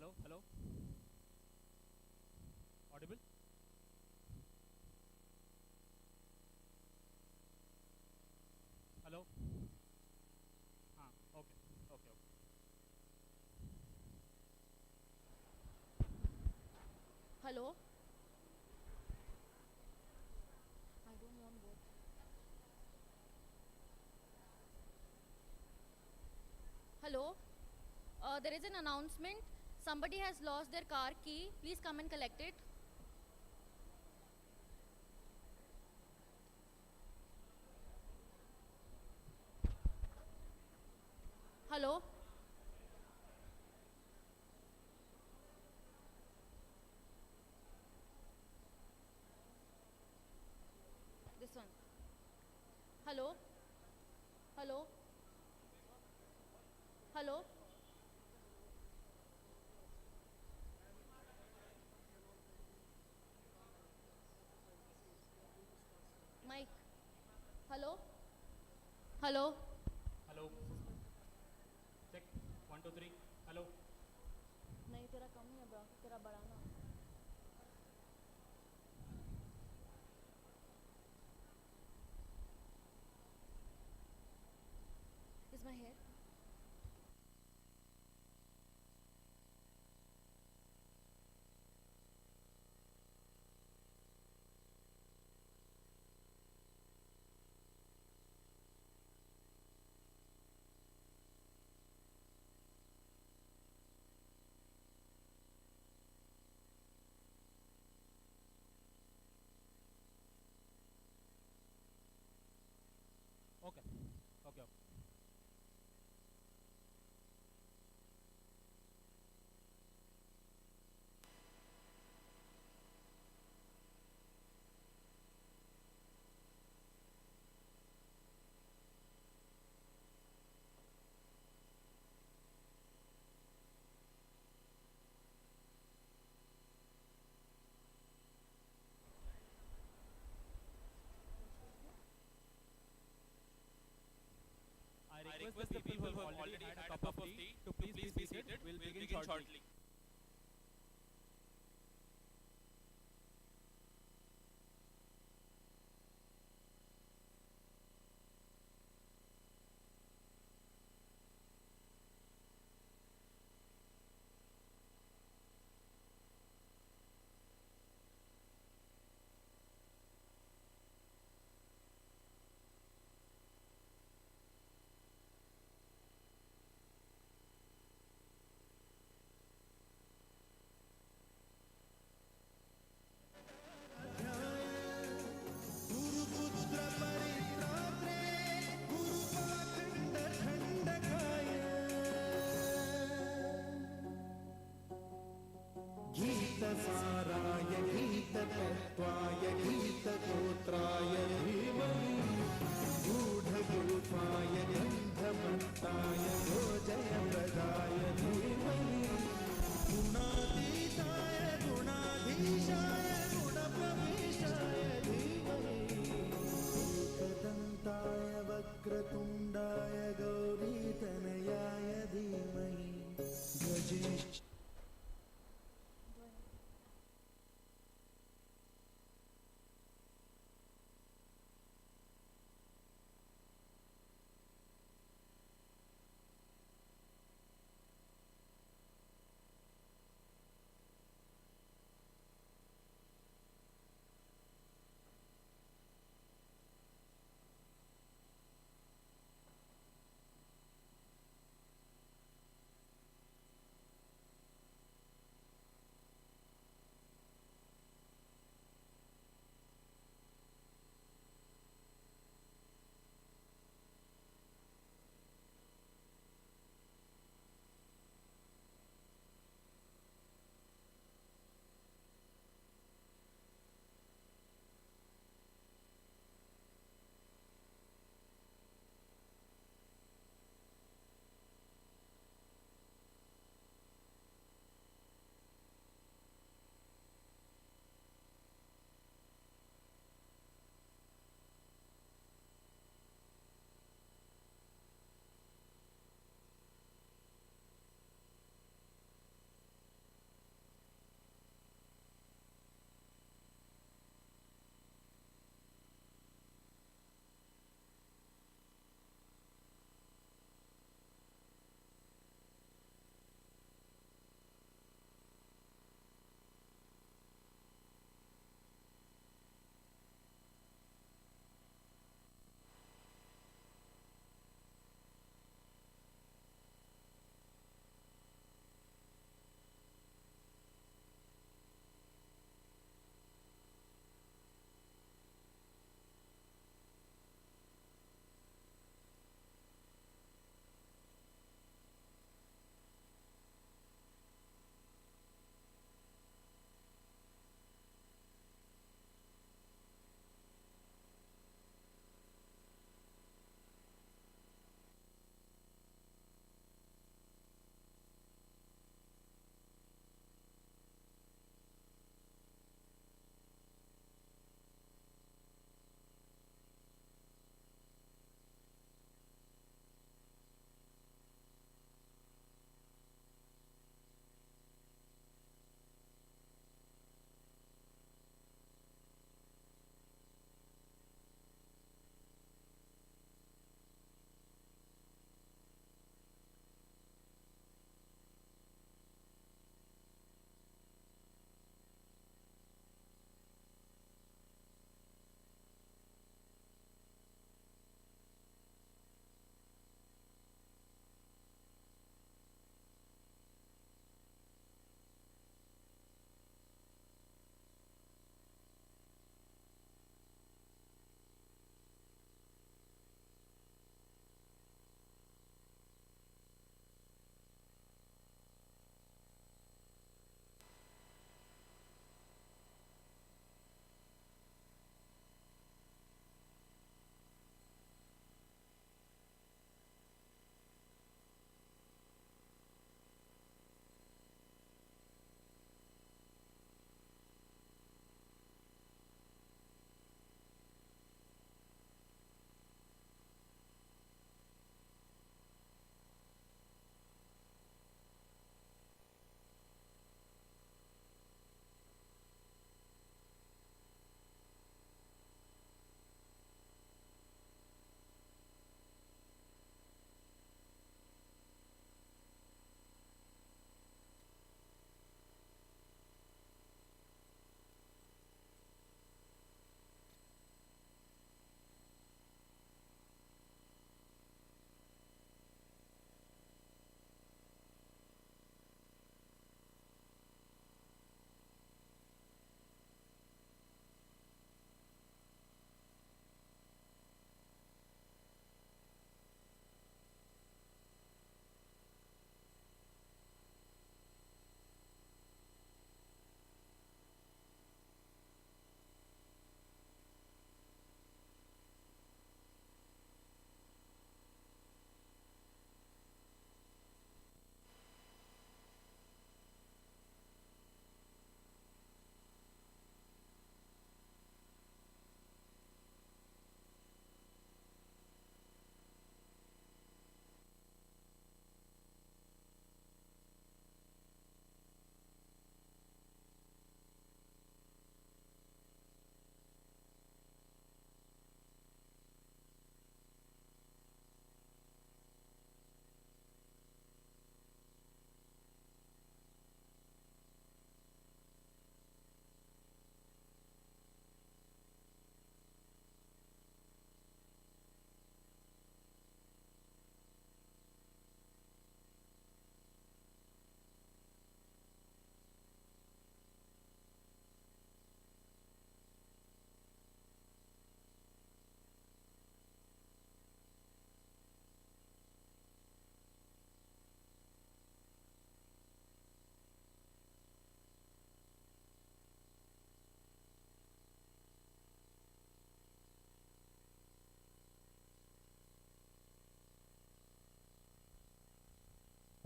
Hello, hello. Audible? Hello. Okay, okay, okay. Hello? I don't want both. Hello? There is an announcement. Somebody has lost their car key. Please come and collect it. Hello? This one. Hello? Hello? Hello? Mike? Hello? Hello? Hello. Check. One, two, three. Hello. नहीं तेरा कम है ब्रा तेरा बढ़ाना Is my hair? Okay. Okay, okay. I request the people who have already had a cup of tea to please be seated. We'll begin shortly.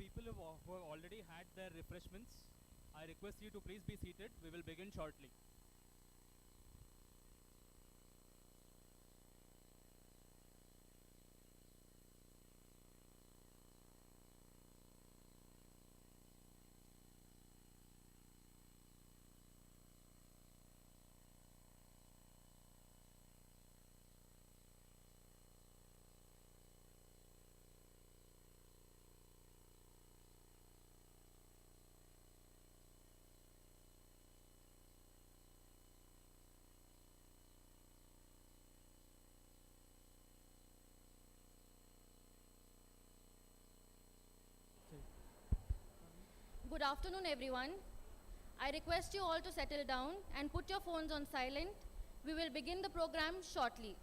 people who have already had their refreshments, I request you to please be seated. We will begin shortly. Good afternoon, everyone. I request you all to settle down and put your phones on silent. We will begin the program shortly.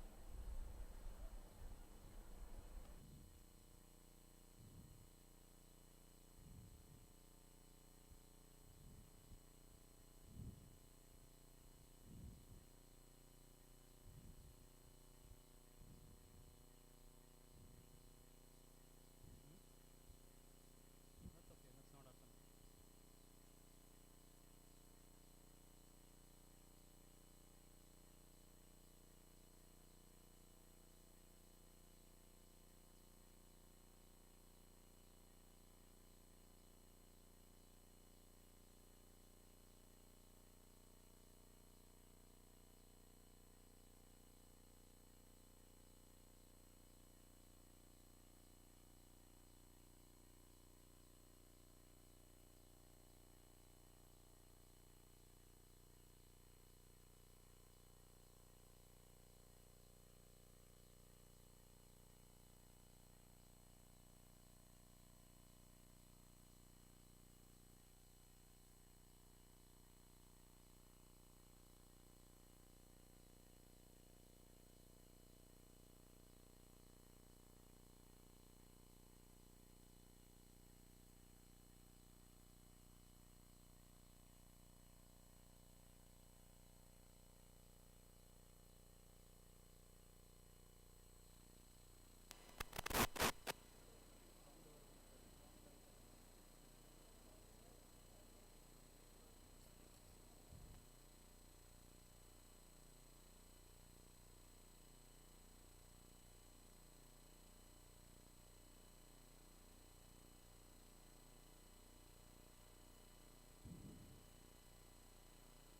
That's okay. That's not our concern.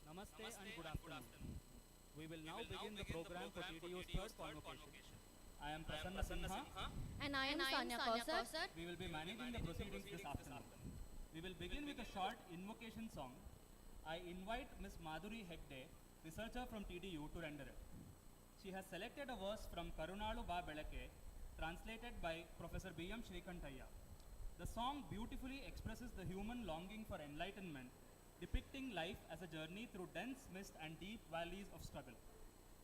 Namaste and good afternoon. We will now begin the program for TDU's third convocation. I am Prasanna Sinha. And I am Sanya Kausar. We will be managing the proceedings this afternoon. We will begin with a short invocation song. I invite Ms. Madhuri Hegde, researcher from TDU, to render it. She has selected a verse from Karunalu Ba Belake, translated by Professor B.M. Shrikantaya. The song beautifully expresses the human longing for enlightenment, depicting life as a journey through dense mist and deep valleys of struggle.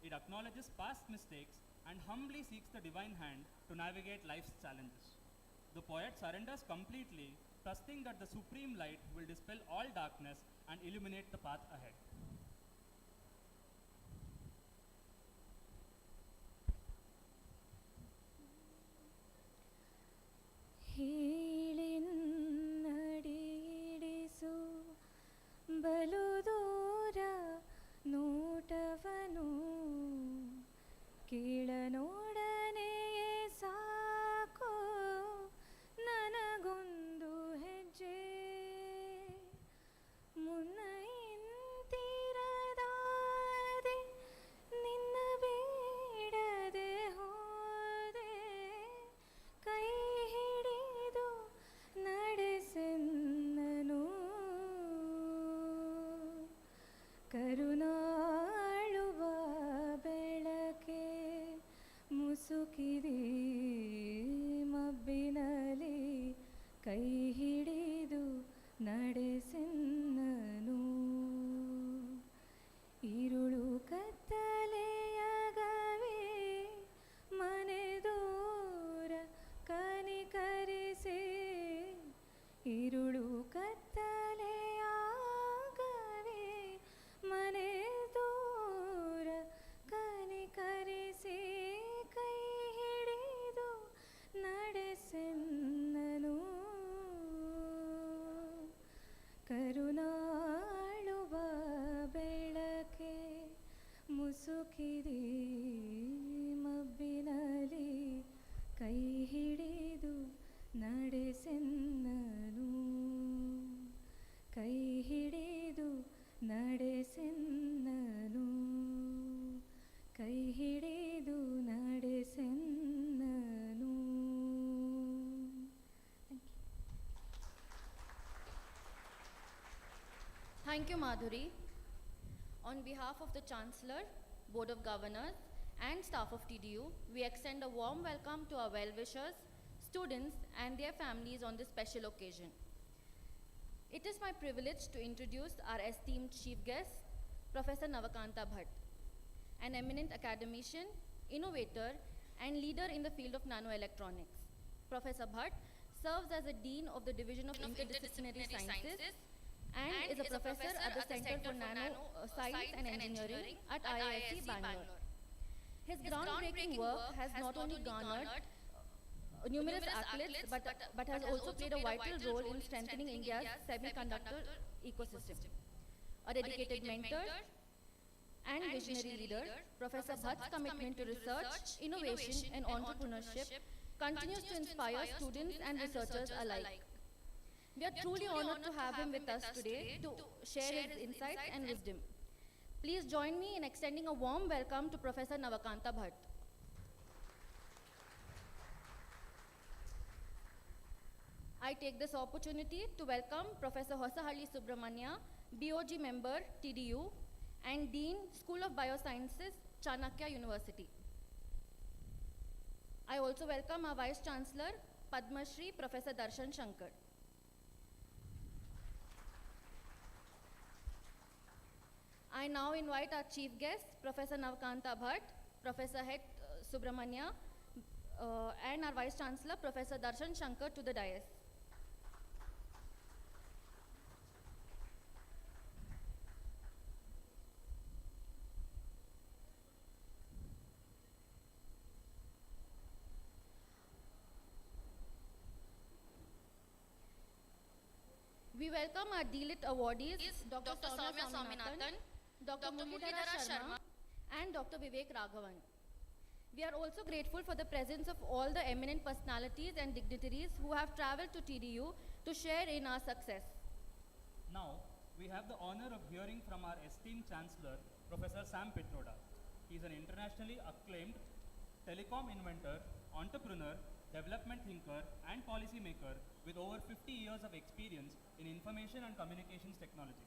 It acknowledges past mistakes and humbly seeks the divine hand to navigate life's challenges. The poet surrenders completely, trusting that the supreme light will dispel all darkness and illuminate the path ahead. ಹೇಳಿನ್ನಡಿಡಿಸು ಬಲು ದೂರ ನೋಟವನು ಕೀಳನೋಡನೆಯೇ ಸಾಕು ನನಗೊಂದು ಹೆಜ್ಜೆ ಮುನ್ನ ಇಂತಿ ಮಬ್ಬಿನಲಿ ಕೈ ಹಿಡಿದು ನಡೆಸೆನ್ನನು ಕೈ ಹಿಡಿದು ನಡೆಸೆನ್ನನು ಕೈ ಹಿಡಿದು ನಡೆಸೆನ್ನನು. Thank you, Madhuri. On behalf of the Chancellor, Board of Governors, and staff of TDU, we extend a warm welcome to our well-wishers, students, and their families on this special occasion. It is my privilege to introduce our esteemed chief guest, Professor Navakanta Bhatt, an eminent academician, innovator, and leader in the field of nanoelectronics. Professor Bhatt serves as a dean of the Division of Interdisciplinary Sciences and is a professor at the Center for Nano Science and Engineering at IISc Bangalore. His groundbreaking work has not only garnered numerous accolades but has also played a vital role in strengthening India's semiconductor ecosystem. A dedicated mentor and visionary leader, Professor Bhatt's commitment to research, innovation, and entrepreneurship continues to inspire students and researchers alike. We are truly honored to have him with us today to share his insights and wisdom. Please join me in extending a warm welcome to Professor Navakanta Bhatt. I take this opportunity to welcome Professor Hosahalli Subramanya, BOG member, TDU, and Dean, School of Biosciences, Chanakya University. I also welcome our Vice Chancellor, Padma Shri, Professor Darshan Shankar. I now invite our chief guest, Professor Navakanta Bhatt, Professor Het Subramanya, and our Vice Chancellor, Professor Darshan Shankar, to the dais. We welcome our DLIT awardees, Dr. Soumya Swaminathan, Dr. Muralidhara Sharma, and Dr. Vivek Raghavan. We are also grateful for the presence of all the eminent personalities and dignitaries who have traveled to TDU to share in our success. Now, we have the honor of hearing from our esteemed Chancellor, Professor Sam Pitroda. He is an internationally acclaimed telecom inventor, entrepreneur, development thinker, and policymaker with over 50 years of experience in information and communications technology.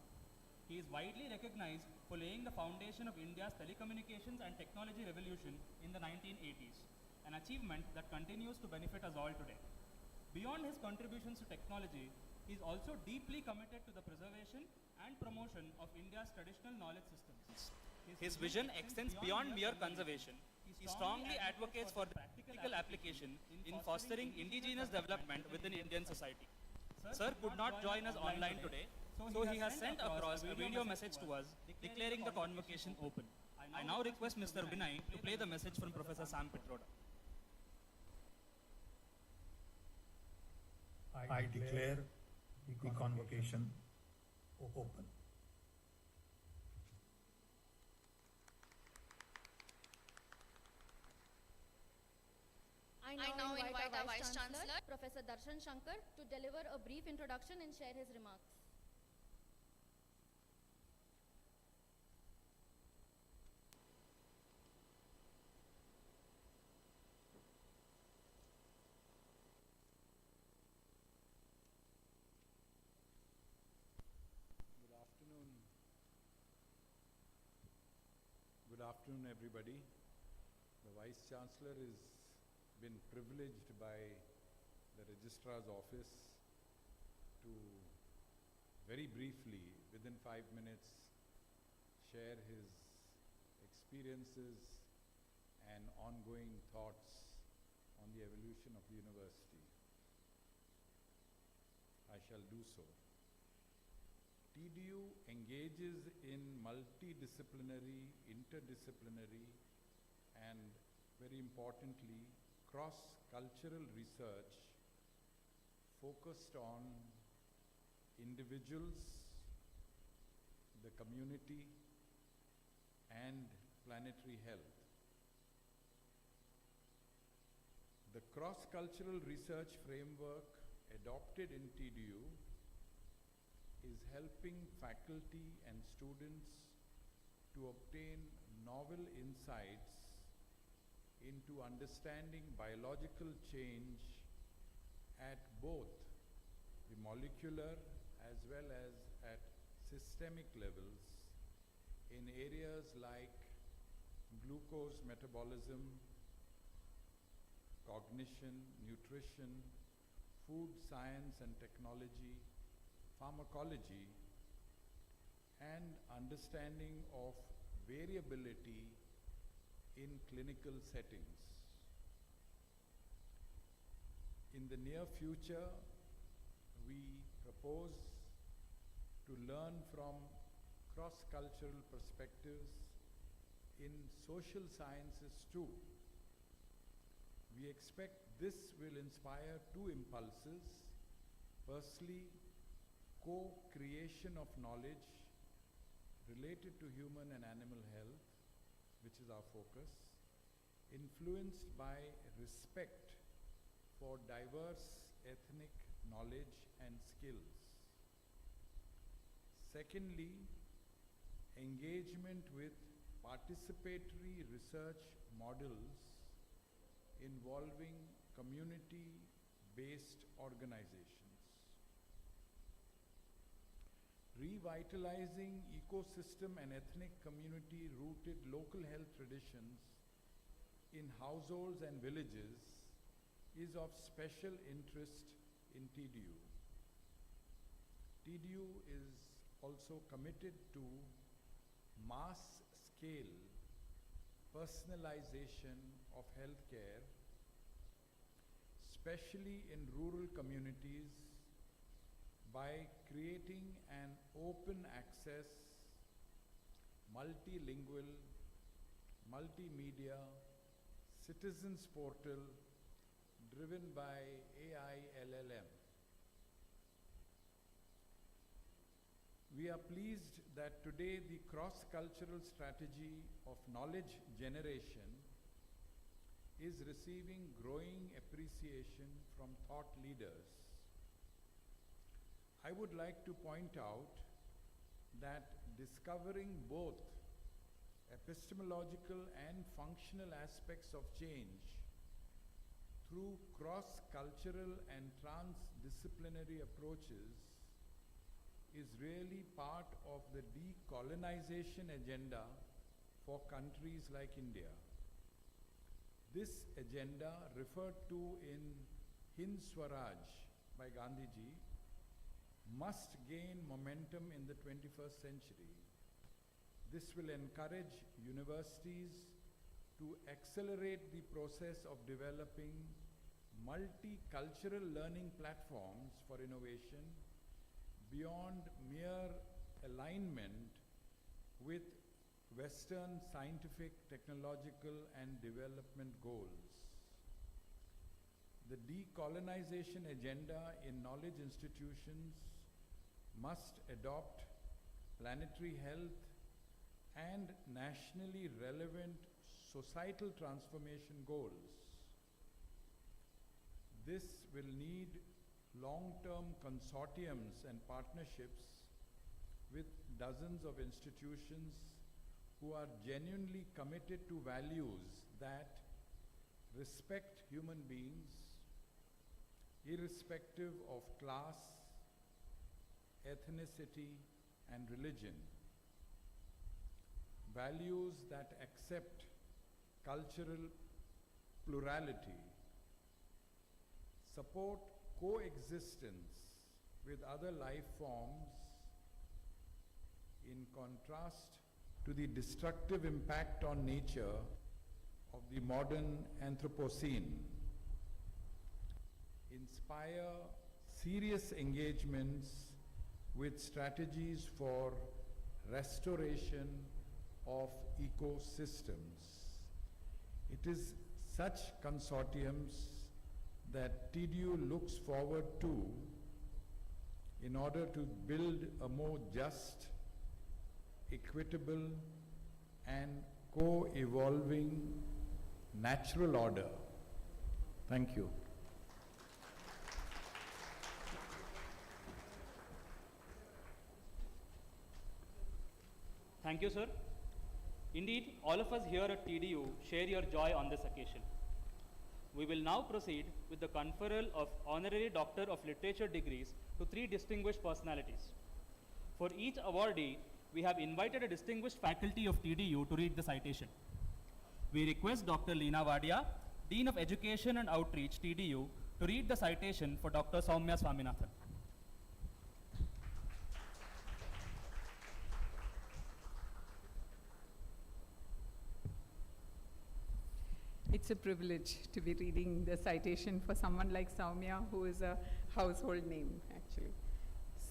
He is widely recognized for laying the foundation of India's telecommunications and technology revolution in the 1980s, an achievement that continues to benefit us all today. Beyond his contributions to technology, he is also deeply committed to the preservation and promotion of India's traditional knowledge systems. His vision extends beyond mere conservation. He strongly advocates for practical application in fostering indigenous development within Indian society. Sir could not join us online today, so he has sent across a video message to us declaring the convocation open. I now request Mr. Vinay to play the message from Professor Sam Pitroda. I declare the convocation open. I now invite our Vice Chancellor, Professor Darshan Shankar, to deliver a brief introduction and share his remarks. Good afternoon, everybody. The Vice Chancellor has been privileged by the Registrar's Office to very briefly, within 5 minutes, share his experiences and ongoing thoughts on the evolution of the university. I shall do so. TDU engages in multidisciplinary, interdisciplinary, and very importantly, cross-cultural research focused on individuals, the community, and planetary health. The cross-cultural research framework adopted in TDU is helping faculty and students to obtain novel insights into understanding biological change at both the molecular as well as at systemic levels in areas like glucose metabolism, cognition, nutrition, food science and technology, pharmacology, and understanding of variability in clinical settings. In the near future, we propose to learn from cross-cultural perspectives in social sciences too. We expect this will inspire two impulses. Firstly, co-creation of knowledge related to human and animal health, which is our focus, influenced by respect for diverse ethnic knowledge and skills. Secondly, engagement with participatory research models involving community-based organizations. Revitalizing ecosystem and ethnic community-rooted local health traditions in households and villages is of special interest in TDU. TDU is also committed to mass-scale personalization of healthcare, especially in rural communities, by creating an open access, multilingual, multimedia, citizens portal driven by AI LLM. We are pleased that today the cross-cultural strategy of knowledge generation is receiving growing appreciation from thought leaders. I would like to point out that discovering both epistemological and functional aspects of change through cross-cultural and transdisciplinary approaches is really part of the decolonization agenda for countries like India. This agenda, referred to in Hind Swaraj by Gandhiji, must gain momentum in the 21st century. This will encourage universities to accelerate the process of developing multicultural learning platforms for innovation beyond mere alignment with Western scientific, technological, and development goals. The decolonization agenda in knowledge institutions must adopt planetary health and nationally relevant societal transformation goals. This will need long-term consortiums and partnerships with dozens of institutions who are genuinely committed to values that respect human beings, irrespective of class, ethnicity, and religion. Values that accept cultural plurality, support coexistence with other life forms, in contrast to the destructive impact on nature of the modern Anthropocene. Inspire serious engagements with strategies for restoration of ecosystems. It is such consortiums that TDU looks forward to in order to build a more just, equitable, and co-evolving natural order Thank you. Thank you, sir. Indeed, all of us here at TDU share your joy on this occasion. We will now proceed with the conferral of Honorary Doctor of Literature degrees to 3 distinguished personalities. For each awardee, we have invited a distinguished faculty of TDU to read the citation. We request Dr. Leena Wadia, Dean of Education and Outreach, TDU, to read the citation for Dr. Soumya Swaminathan. It's a privilege to be reading the citation for someone like Soumya, who is a household name, actually.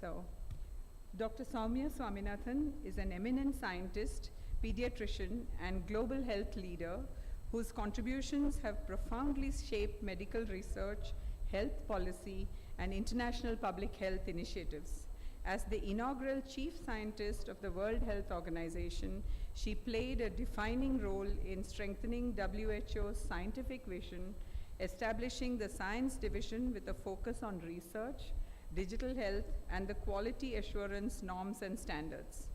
So, Dr. Soumya Swaminathan is an eminent scientist, pediatrician, and global health leader whose contributions have profoundly shaped medical research, health policy, and international public health initiatives. As the inaugural chief scientist of the World Health Organization, she played a defining role in strengthening WHO's scientific vision, establishing the science division with a focus on research, digital health, and the quality assurance norms and standards.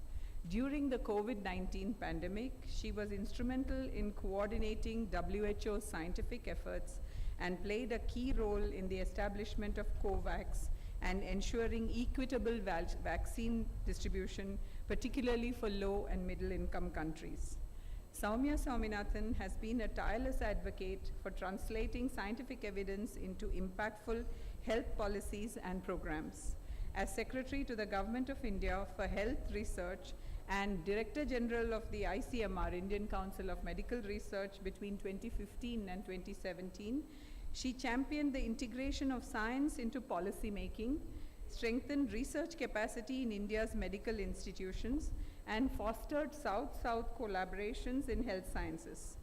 During the COVID-19 pandemic, she was instrumental in coordinating WHO's scientific efforts and played a key role in the establishment of COVAX and ensuring equitable vaccine distribution, particularly for low and middle income countries. Soumya Swaminathan has been a tireless advocate for translating scientific evidence into impactful health policies and programs. As Secretary to the Government of India for Health Research and Director General of the ICMR, Indian Council of Medical Research, between 2015 and 2017, she championed the integration of science into policy making, strengthened research capacity in India's medical institutions, and fostered South-South collaborations in health sciences.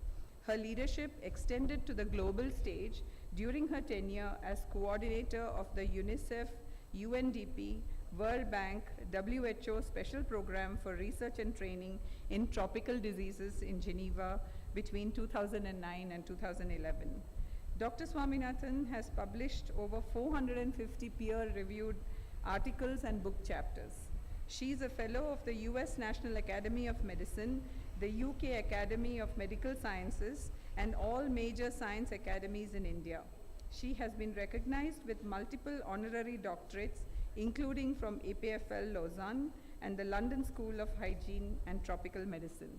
Her leadership extended to the global stage during her tenure as coordinator of the UNICEF, UNDP, World Bank, WHO Special Program for Research and Training in Tropical Diseases in Geneva between 2009 and 2011. Dr. Swaminathan has published over 450 peer-reviewed articles and book chapters. She is a fellow of the US National Academy of Medicine, the UK Academy of Medical Sciences, and all major science academies in India. She has been recognized with multiple honorary doctorates, including from EPFL Lausanne and the London School of Hygiene and Tropical Medicine.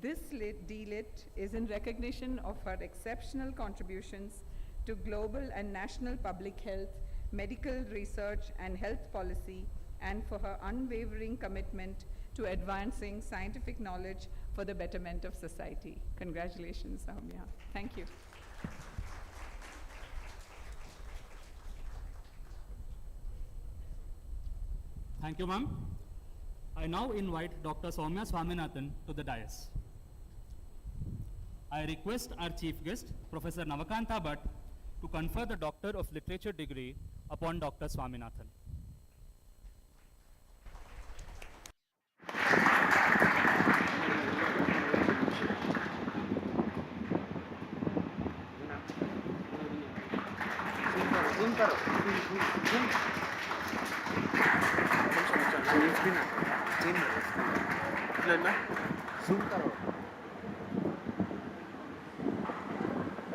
This DLIT is in recognition of her exceptional contributions to global and national public health, medical research, and health policy, and for her unwavering commitment to advancing scientific knowledge for the betterment of society. Congratulations, Soumya. Thank you. Thank you, ma'am. I now invite Dr. Soumya Swaminathan to the dais. I request our chief guest, Professor Navakanta Bhatt, to confer the Doctor of Literature degree upon Dr. Swaminathan.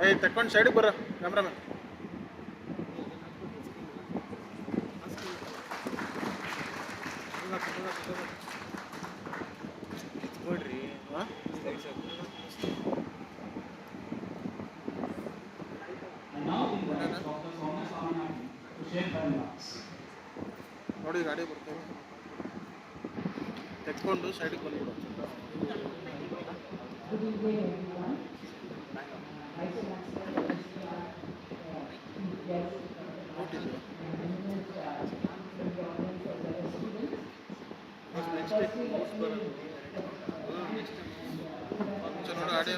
Hey, ತಕ್ಕೊಂಡು ಸೈಡಿಗೆ ಬರ್ರ cameraman. ಕೊಡ್ರಿ ನೋಡಿ ಗಾಡಿ ಬರ್ತೇವೆ ತೆಕ್ಕೊಂಡು ಸೈಡಿಗೆ ಬಂದ್ಬಿಡು. ನೋಡಿ ಗಾಡಿ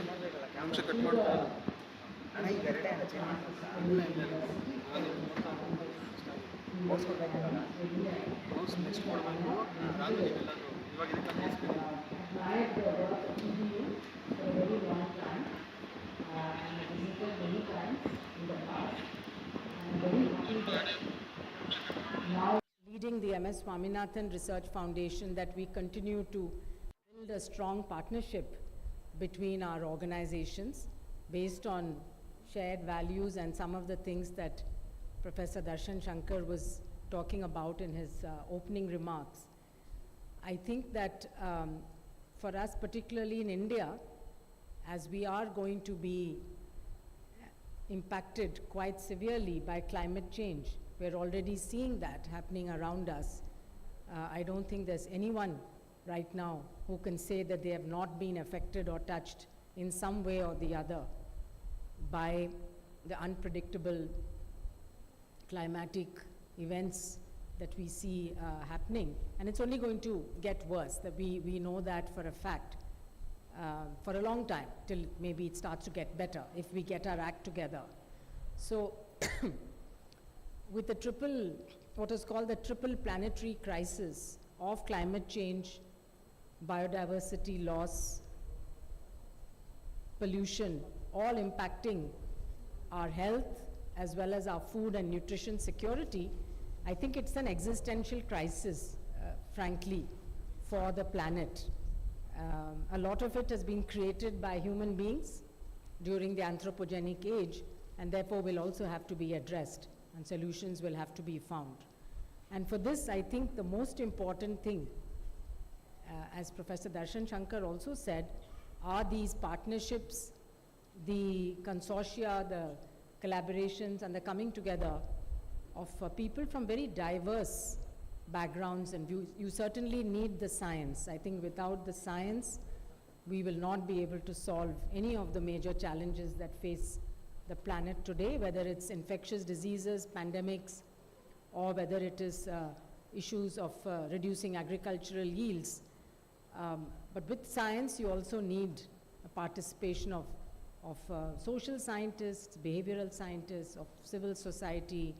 ಅಂಶ ಕಟ್ ಮಾಡ್ತಾರೆ. ನೆಕ್ಸ್ಟ್ ಮಾಡಬೇಕು ಇವಾಗ many times in the the MS Swaminathan Research Foundation that we continue to build a strong partnership between our organizations based on shared values and some of the things that Professor Darshan Shankar was talking about in his opening remarks. I think that for us, particularly in India, as we are going to be impacted quite severely by climate change, we're already seeing that happening around us. I don't think there's anyone right now who can say that they have not been affected or touched in some way or the other by the unpredictable climatic events that we see happening. And it's only going to get worse, that we know that for a fact, for a long time, till maybe it starts to get better if we get our act together. So with the what is called the triple planetary crisis of climate change, biodiversity loss, pollution, all impacting our health as well as our food and nutrition security, I think it's an existential crisis, frankly, for the planet. A lot of it has been created by human beings during the anthropogenic age, and therefore will also have to be addressed, and solutions will have to be found. And for this, I think the most important thing, as Professor Darshan Shankar also said, are these partnerships, the consortia, the collaborations, and the coming together of people from very diverse backgrounds and views. You certainly need the science. I think without the science, we will not be able to solve any of the major challenges that face the planet today, whether it's infectious diseases, pandemics, or whether it is issues of reducing agricultural yields. But with science, you also need a participation of social scientists, behavioral scientists, of civil society,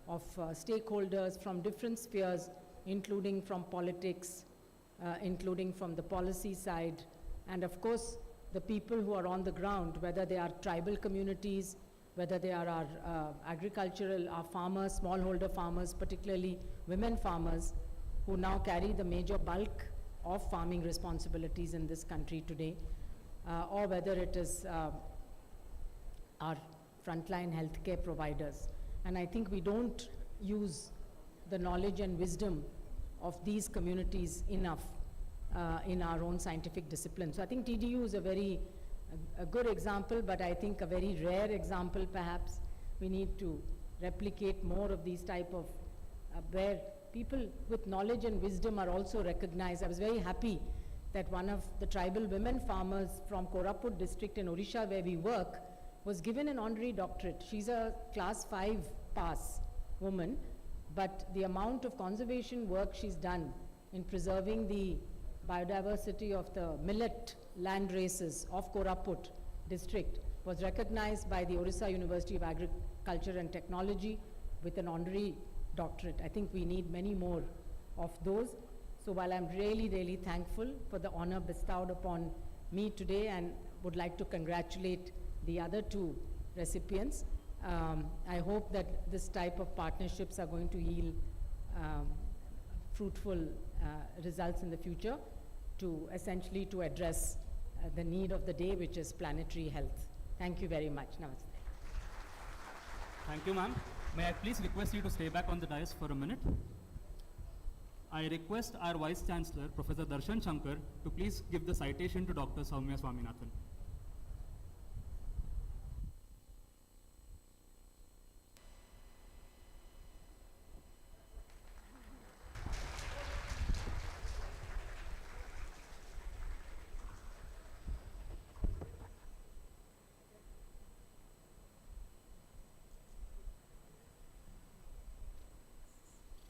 of stakeholders from different spheres, including from politics, including from the policy side, and of course, the people who are on the ground, whether they are tribal communities, whether they are our agricultural, our farmers, smallholder farmers, particularly women farmers, who now carry the major bulk of farming responsibilities in this country today, or whether it is our frontline healthcare providers. And I think we don't use the knowledge and wisdom of these communities enough in our own scientific discipline. So I think TDU is a good example, but I think a very rare example perhaps. We need to replicate more of these type of, where people with knowledge and wisdom are also recognized. I was very happy that one of the tribal women farmers from Koraput district in Odisha, where we work, was given an honorary doctorate. She's a class 5 pass woman, but the amount of conservation work she's done in preserving the biodiversity of the millet land races of Koraput district was recognized by the Odisha University of Agriculture and Technology with an honorary doctorate. I think we need many more of those. So while I'm really, really thankful for the honor bestowed upon me today and would like to congratulate the other two recipients, I hope that this type of partnerships are going to yield fruitful results in the future to essentially to address the need of the day, which is planetary health. Thank you very much. Namaste. Thank you, ma'am. May I please request you to stay back on the dais for a minute? I request our Vice Chancellor, Professor Darshan Shankar, to please give the citation to Dr. Soumya Swaminathan.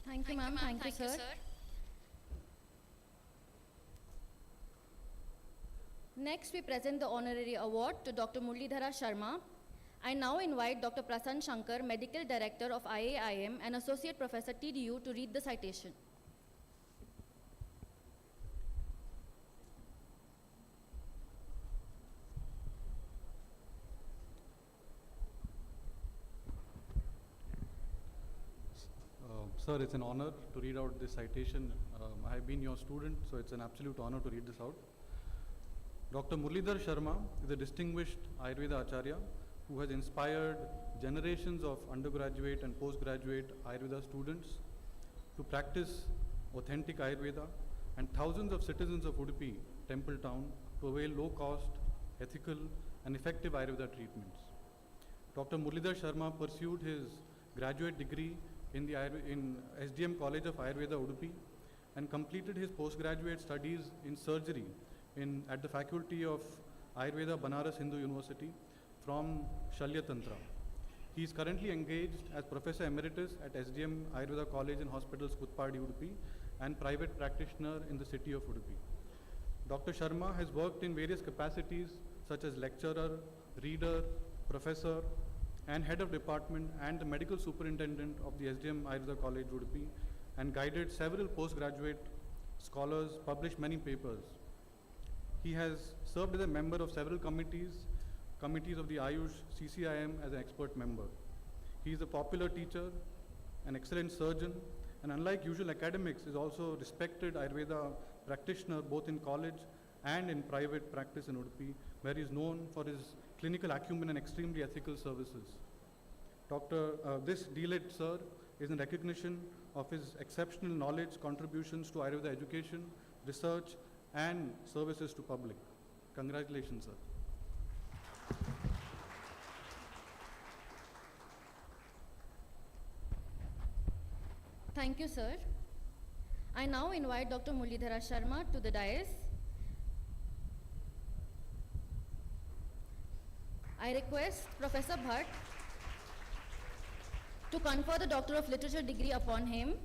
Thank you, ma'am. Thank you, sir. Next, we present the honorary award to Dr. Muralidhara Sharma. I now invite Dr. Prasann Shankar, Medical Director of IAIM and Associate Professor TDU, to read the citation. Sir, it's an honor to read out this citation. I have been your student, so it's an absolute honor to read this out. Dr. Muralidhar Sharma is a distinguished Ayurveda Acharya who has inspired generations of undergraduate and postgraduate Ayurveda students to practice authentic Ayurveda, and thousands of citizens of Udupi, Temple Town, to avail low-cost, ethical and effective Ayurveda treatments. Dr. Muralidhar Sharma pursued his graduate degree in SDM College of Ayurveda, Udupi, and completed his postgraduate studies in surgery at the Faculty of Ayurveda, Banaras Hindu University from Shalya Tantra. He is currently engaged as Professor Emeritus at SDM Ayurveda College and Hospitals, Kutpadi, Udupi, and private practitioner in the city of Udupi. Dr. Sharma has worked in various capacities such as lecturer, reader, professor, and head of department and the medical superintendent of the SDM Ayurveda College, Udupi, and guided several postgraduate scholars, published many papers. He has served as a member of several committees of the Ayush CCIM as an expert member. He is a popular teacher, an excellent surgeon, and unlike usual academics, is also a respected Ayurveda practitioner both in college and in private practice in Udupi, where he is known for his clinical acumen and extremely ethical services. This DLED sir is in recognition of his exceptional knowledge, contributions to Ayurveda education, research, and services to public. Congratulations, sir. Thank you, sir. I now invite Dr. Muralidhar Sharma to the dais. I request Professor Bhatt to confer the Doctor of Literature degree upon him.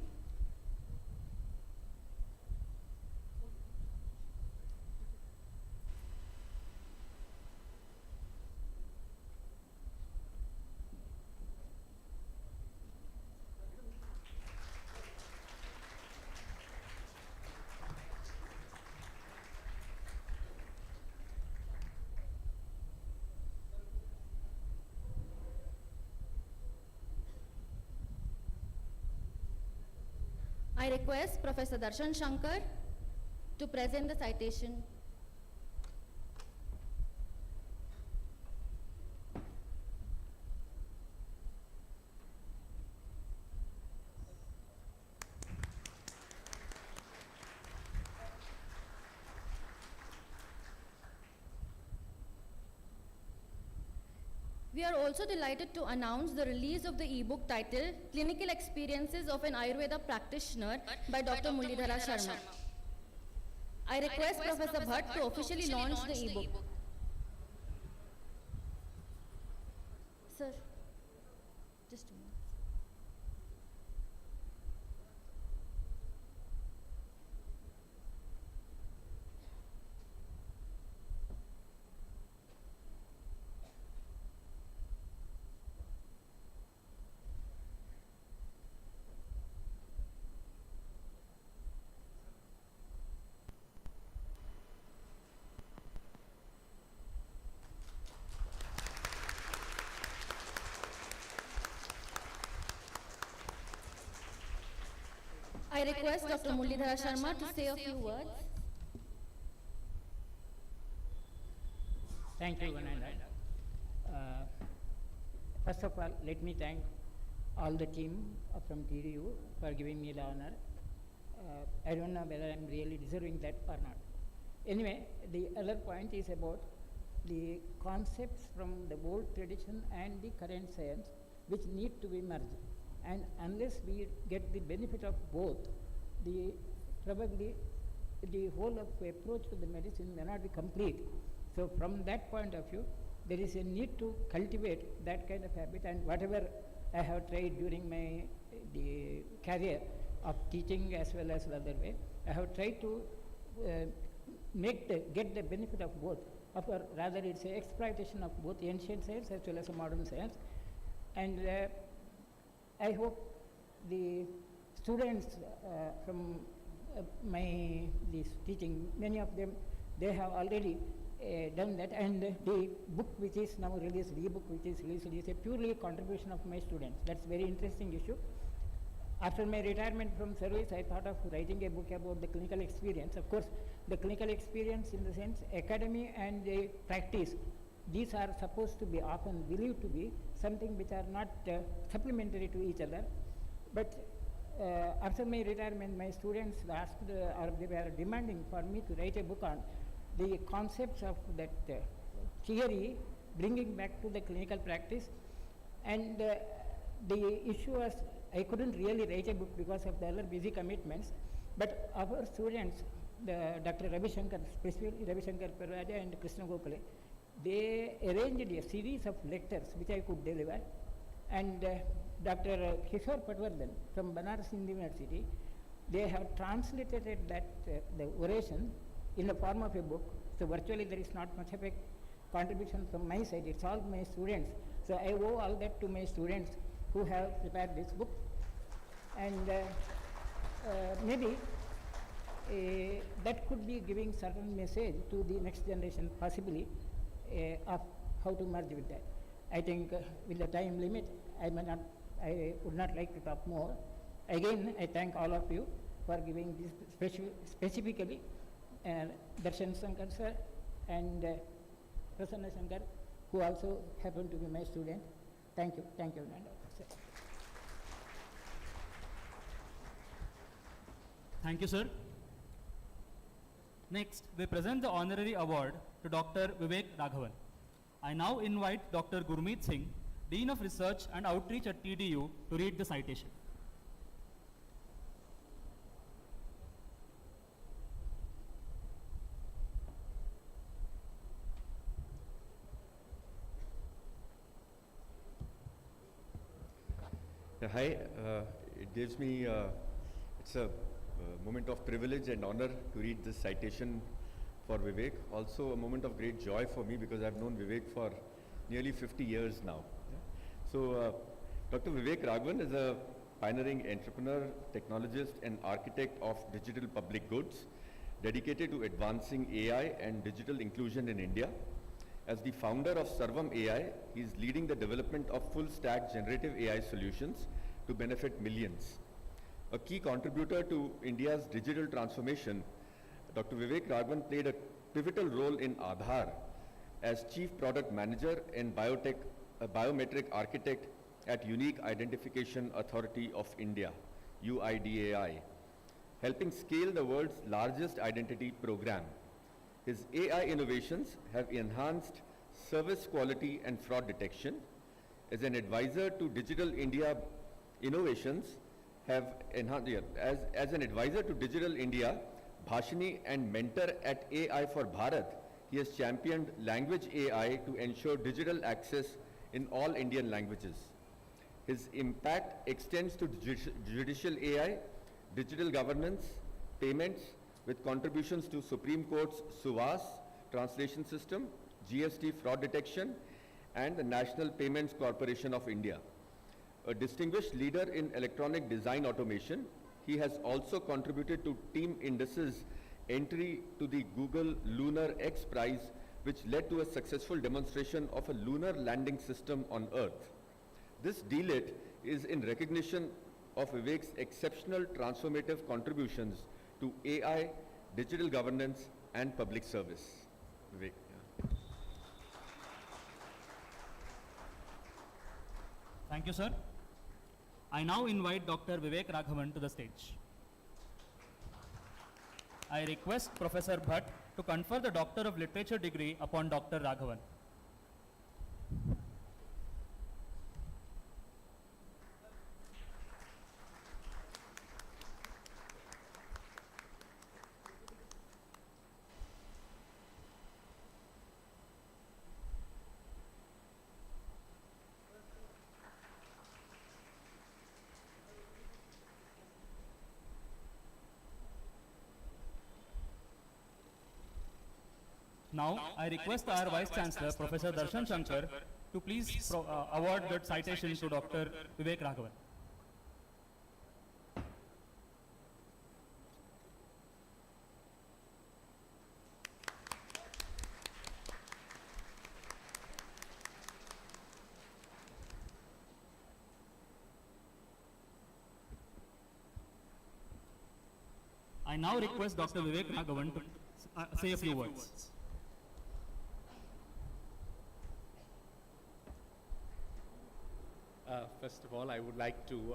I request Professor Darshan Shankar to present the citation. We are also delighted to announce the release of the e-book titled Clinical Experiences of an Ayurveda Practitioner by Dr. Muralidhar Sharma. I request Professor Bhatt to officially launch the e-book. Sir, just a minute. I request Dr. Muralidhar Sharma to say a few words. Thank you, Vananda. First of all, let me thank all the team from TDU for giving me the honor. I don't know whether I'm really deserving that or not. Anyway, the other point is about the concepts from the old tradition and the current science which need to be merged. And unless we get the benefit of both, probably the whole of approach to the medicine may not be complete. So from that point of view, there is a need to cultivate that kind of habit, and whatever I have tried during my career of teaching as well as the other way, I have tried to get the benefit of both. Rather, it's an exploitation of both ancient science as well as modern science. And I hope the students from this teaching, many of them, they have already done that, and the book which is now released, the book which is released, is a purely contribution of my students. That's very interesting issue. After my retirement from service, I thought of writing a book about the clinical experience. Of course, the clinical experience in the sense academy and the practice, these are supposed to be often believed to be something which are not supplementary to each other. But after my retirement, my students asked or they were demanding for me to write a book on the concepts of that theory, bringing back to the clinical practice. And the issue was, I couldn't really write a book because of the other busy commitments, but our students, Dr. Ravi Shankar, specifically Ravi Shankar Parvaja and Krishna Gokale, they arranged a series of lectures which I could deliver, and Dr. Kishore Patwardhan from Banaras Hindu University, they have translated that the oration in the form of a book. So virtually there is not much of a contribution from my side, it's all my students. So I owe all that to my students who have prepared this book. And maybe that could be giving certain message to the next generation possibly of how to merge with that. I think with the time limit, I would not like to talk more. Again, I thank all of you for giving this specifically Darshan Shankar sir and Prasanna Shankar, who also happened to be my student. Thank you, Nanda. Thank you, sir. Next, we present the honorary award to Dr. Vivek Raghavan. I now invite Dr. Gurmeet Singh, Dean of Research and Outreach at TDU, to read the citation. Hi, it gives me, it's a moment of privilege and honor to read this citation for Vivek. Also a moment of great joy for me because I've known Vivek for nearly 50 years now. So Dr. Vivek Raghavan is a pioneering entrepreneur, technologist and architect of digital public goods dedicated to advancing AI and digital inclusion in India. As the founder of Sarvam AI, he is leading the development of full-stack generative AI solutions to benefit millions. A key contributor to India's digital transformation, Dr. Vivek Raghavan played a pivotal role in Aadhaar as Chief Product Manager and Biometric Architect at Unique Identification Authority of India, UIDAI, helping scale the world's largest identity program. His AI innovations have enhanced service quality and fraud detection. As an advisor to Digital India innovations, have enhanced, as an advisor to Digital India, Bhashini and mentor at AI for Bharat, he has championed language AI to ensure digital access in all Indian languages. His impact extends to judicial AI, digital governance, payments, with contributions to Supreme Court's SUVAS translation system, GST fraud detection, and the National Payments Corporation of India. A distinguished leader in electronic design automation, he has also contributed to Team Indus's entry to the Google Lunar X Prize, which led to a successful demonstration of a lunar landing system on Earth. This DLIT is in recognition of Vivek's exceptional transformative contributions to AI, digital governance, and public service. Vivek. Yeah. Thank you, sir. I now invite Dr. Vivek Raghavan to the stage. I request Professor Bhatt to confer the Doctor of Literature degree upon Dr. Raghavan. Now, I request our Vice Chancellor, Professor Darshan Shankar, to please award that citation to Dr. Vivek Raghavan. I now request Dr. Vivek Raghavan to say a few words. First of all, I would like to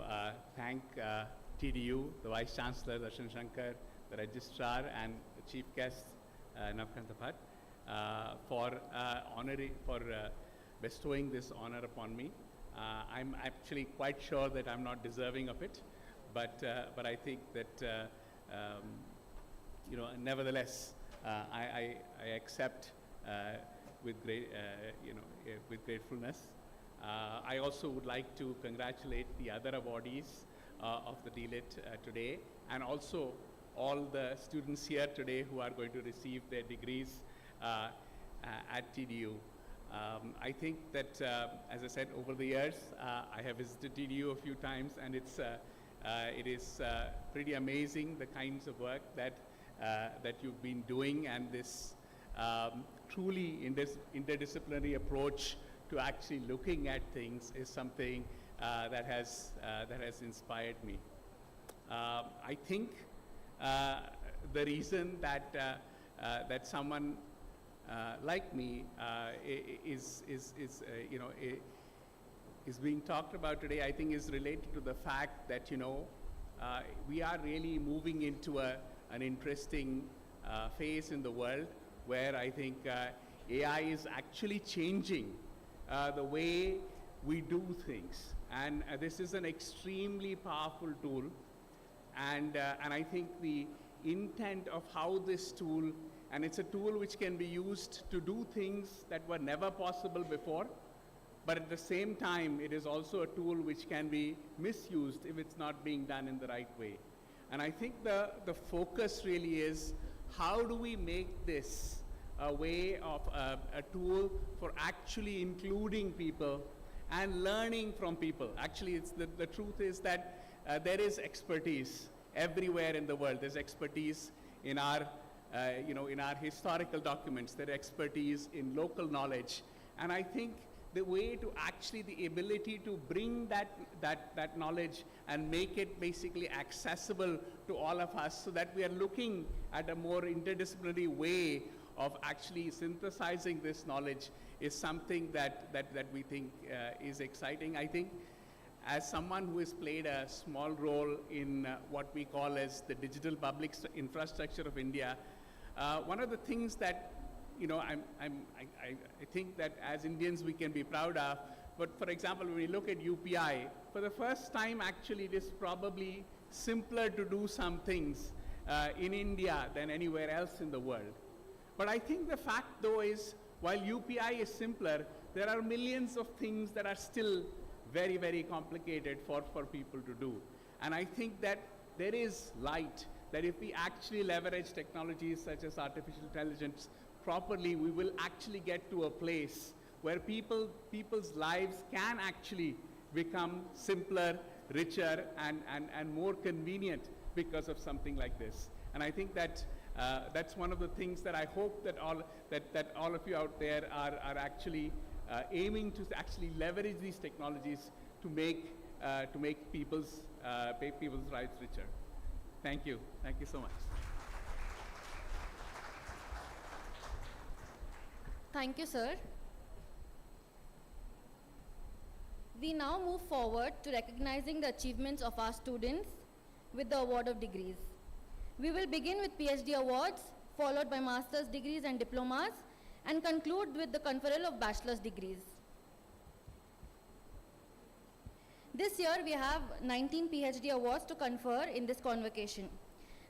thank TDU, the Vice Chancellor, Darshan Shankar, the Registrar, and the Chief Guest, Navkanta Bhatt, for bestowing this honor upon me. I'm actually quite sure that I'm not deserving of it, but I think that nevertheless, I accept with great with gratefulness. I also would like to congratulate the other awardees of the DLIT today, and also all the students here today who are going to receive their degrees at TDU. I think that, as I said, over the years, I have visited TDU a few times, and it is pretty amazing the kinds of work that you've been doing, and this truly interdisciplinary approach to actually looking at things is something that has inspired me. I think the reason that someone like me is being talked about today, I think, is related to the fact that we are really moving into an interesting phase in the world where I think AI is actually changing the way we do things, and this is an extremely powerful tool, and I think the intent of how this tool, and it's a tool which can be used to do things that were never possible before, but at the same time it is also a tool which can be misused if it's not being done in the right way. And I think the focus really is, how do we make this a way of a tool for actually including people and learning from people. Actually, it's the truth is that there is expertise everywhere in the world. There's expertise in our in our historical documents. There's expertise in local knowledge, and I think the way to actually the ability to bring that knowledge and make it basically accessible to all of us, so that we are looking at a more interdisciplinary way of actually synthesizing this knowledge, is something that we think is exciting. I think, as someone who has played a small role in what we call as the digital public infrastructure of India, one of the things that I think that as Indians we can be proud of, but for example, when we look at UPI, for the first time actually it is probably simpler to do some things in India than anywhere else in the world. But I think the fact though is, while UPI is simpler, there are millions of things that are still very, very complicated for people to do. And I think that there is light, that if we actually leverage technologies such as artificial intelligence properly, we will actually get to a place where people's lives can actually become simpler, richer, and more convenient because of something like this. And I think that that's one of the things that I hope that all of you out there are actually aiming to actually leverage these technologies to make people's lives richer. Thank you so much. Thank you, sir. We now move forward to recognizing the achievements of our students with the award of degrees. We will begin with PhD awards, followed by master's degrees and diplomas, and conclude with the conferral of bachelor's degrees. This year we have 19 PhD awards to confer in this convocation.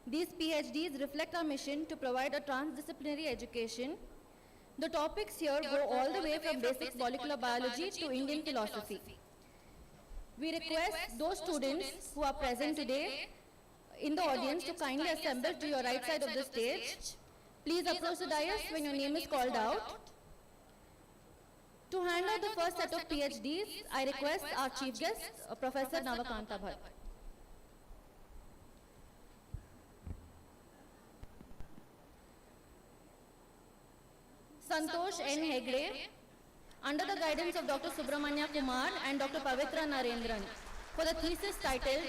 These PhDs reflect our mission to provide a transdisciplinary education. The topics here go all the way from basic molecular biology to Indian philosophy. We request those students who are present today in the audience to kindly assemble to your right side of the stage. Please approach the dais when your name is called out. To hand out the first set of PhDs, I request our chief guest, Professor Navkanta Bhatt. Santosh N. Hegde, under the guidance of Dr. Subramanya Kumar and Dr. Pavitra Narendran, for the thesis titled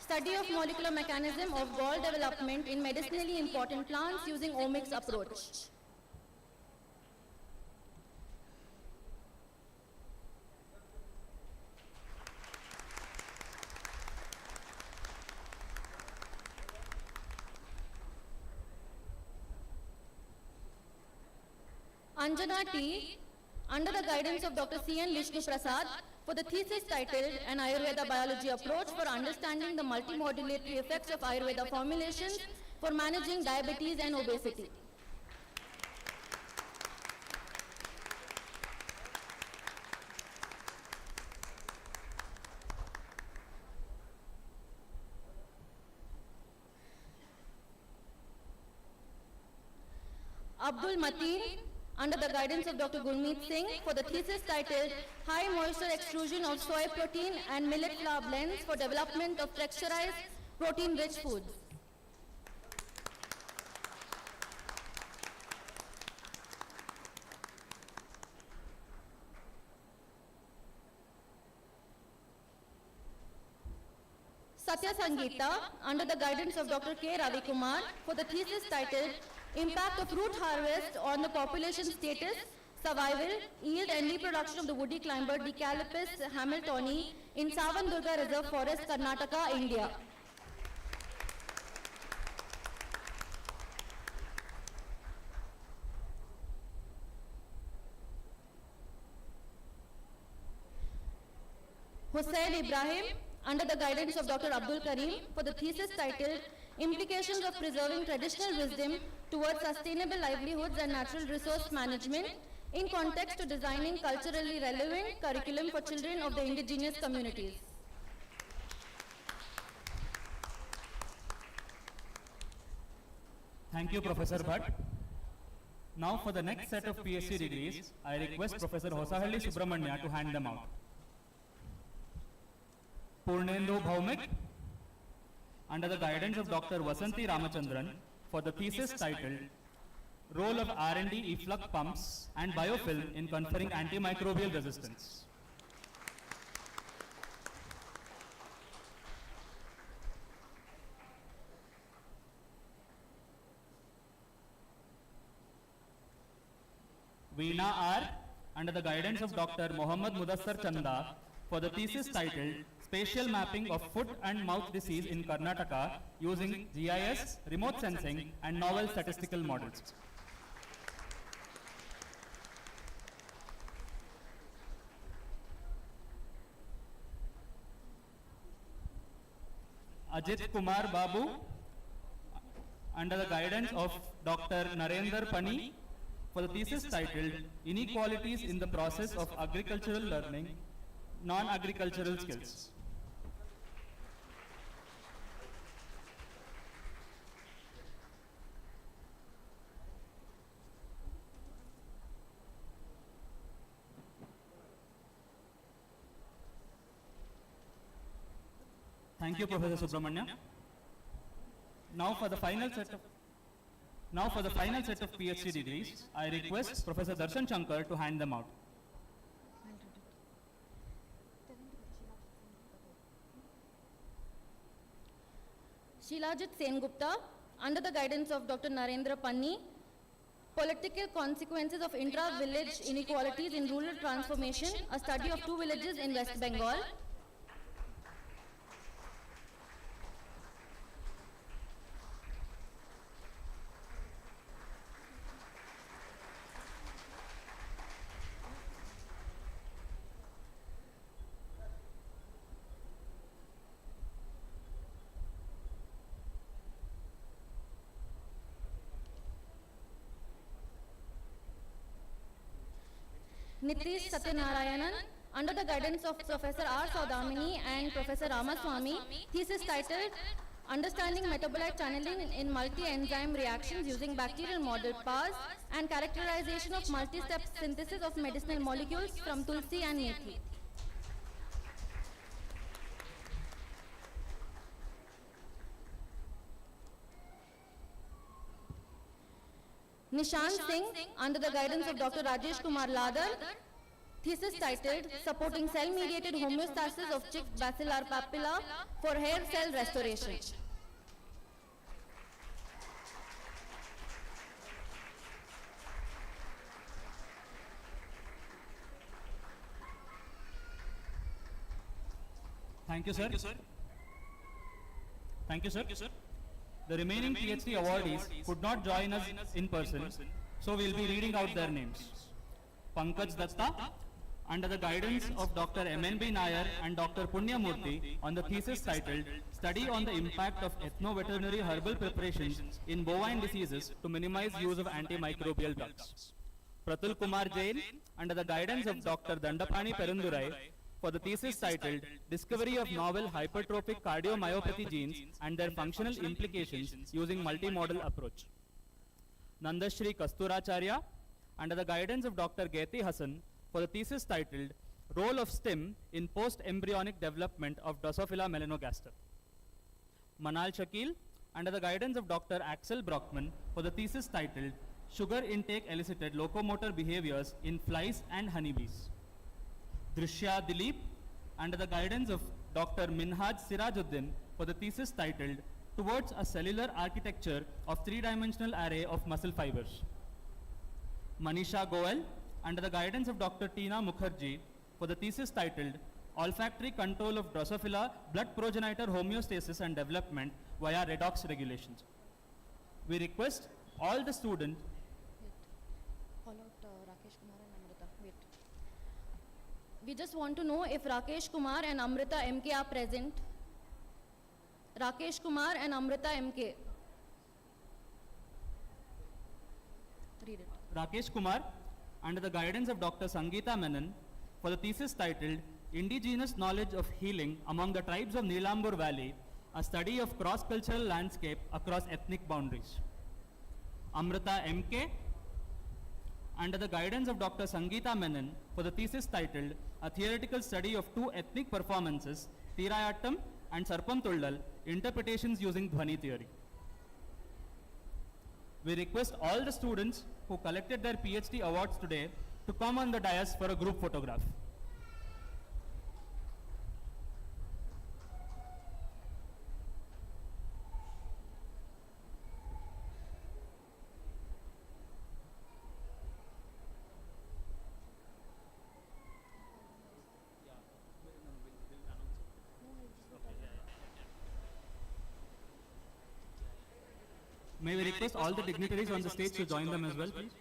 study of molecular mechanism of gall development in medicinally important plants using omics approach. Anjana T, under the guidance of Dr. C.N. Vishnu Prasad, for the thesis titled An Ayurveda Biology Approach for Understanding the Multimodulatory Effects of Ayurveda Formulations for Managing Diabetes and Obesity. Abdul Mateen, under the guidance of Dr. Gurmeet Singh, for the thesis titled High Moisture Extrusion of Soy Protein and Millet Flour Blends for Development of Texturized Protein-Rich Foods. Satya Sangeeta, under the guidance of Dr. K. Ravi Kumar, for the thesis titled Impact of Root Harvest on the Population Status, Survival, Yield and Reproduction of the Woody Climber Decalipis hamiltoni in Savandurga Reserve Forest, Karnataka, India. Hussain Ibrahim, under the guidance of Dr. Abdul Karim, for the thesis titled Implications of Preserving Traditional Wisdom Towards Sustainable Livelihoods and Natural Resource Management in Context to Designing Culturally Relevant Curriculum for Children of the Indigenous Communities. Thank you, Professor Bhatt. Now for the next set of PhD degrees, I request Professor Hosahalli Subramanya to hand them out. Purnendu Bhaumik, under the guidance of Dr. Vasanti Ramachandran, for the thesis titled Role of R&D efflux pumps and biofilm in conferring antimicrobial resistance. Veena R, under the guidance of Dr. Mohammad Mudassar Chanda, for the thesis titled Spatial Mapping of Foot and Mouth Disease in Karnataka using GIS, remote sensing and novel statistical models. Ajit Kumar Babu, under the guidance of Dr. Narendra Pani, for the thesis titled Inequalities in the Process of Agricultural Learning, Non-Agricultural Skills. Thank you, Professor Subramanya. Now for the final set of PhD degrees, I request Professor Darshan Shankar to hand them out. Shilajit Sengupta, under the guidance of Dr. Narendra Panni, Political Consequences of Intra-Village Inequalities in Rural Transformation, a study of 2 villages in West Bengal. Nitish Satyanarayanan, under the guidance of Professor R. Saudamini and Professor Ramaswamy, thesis titled Understanding Metabolite Channeling in Multi-Enzyme Reactions Using Bacterial Model PARS and Characterization of Multi-Step Synthesis of Medicinal Molecules from Tulsi and Methi. Nishant Singh, under the guidance of Dr. Rajesh Kumar Ladar, Thesis titled Supporting Cell-Mediated Homeostasis of Chick Bacillar Papilla for Hair Cell Restoration. Thank you, sir. Thank you, sir. The remaining PhD awardees could not join us in person, so we'll be reading out their names. Pankaj Datta, under the guidance of Dr. M.N.B. Nair and Dr. Punya Murthy on the thesis titled Study on the Impact of Ethno-Veterinary Herbal Preparations in Bovine Diseases to Minimize Use of Antimicrobial Drugs. Pratul Kumar Jain, under the guidance of Dr. Dandapani Perundurai, for the thesis titled Discovery of Novel Hypertrophic Cardiomyopathy Genes and Their Functional Implications Using Multimodal Approach. Nandashri Kasturacharya, under the guidance of Dr. Geti Hassan, for the thesis titled Role of Stim in Post-Embryonic Development of Drosophila melanogaster. Manal Shakil, under the guidance of Dr. Axel Brockman, for the thesis titled Sugar Intake Elicited Locomotor Behaviors in Flies and Honeybees. Drishya Dilip, under the guidance of Dr. Minhaj Sirajuddin, for the thesis titled Towards a Cellular Architecture of Three-Dimensional Array of Muscle Fibers. Manisha Goel, under the guidance of Dr. Tina Mukherjee, for the thesis titled Olfactory Control of Drosophila Blood Progenitor Homeostasis and Development via Redox Regulations. We request all the students. Call out Rakesh Kumar and Amrita. Wait. We just want to know if Rakesh Kumar and Amrita MK are present. Rakesh Kumar and Amrita MK. Read it. Rakesh Kumar, under the guidance of Dr. Sangeeta Menon, for the thesis titled Indigenous Knowledge of Healing Among the Tribes of Neelambur Valley, a study of cross-cultural landscape across ethnic boundaries. Amrita MK, under the guidance of Dr. Sangeeta Menon, for the thesis titled A Theoretical Study of Two Ethnic Performances, Tirayattam and Sarpantullal, Interpretations Using Dhvani Theory. We request all the students who collected their PhD awards today to come on the dais for a group photograph. May we request all the dignitaries on the stage to join them as well, please?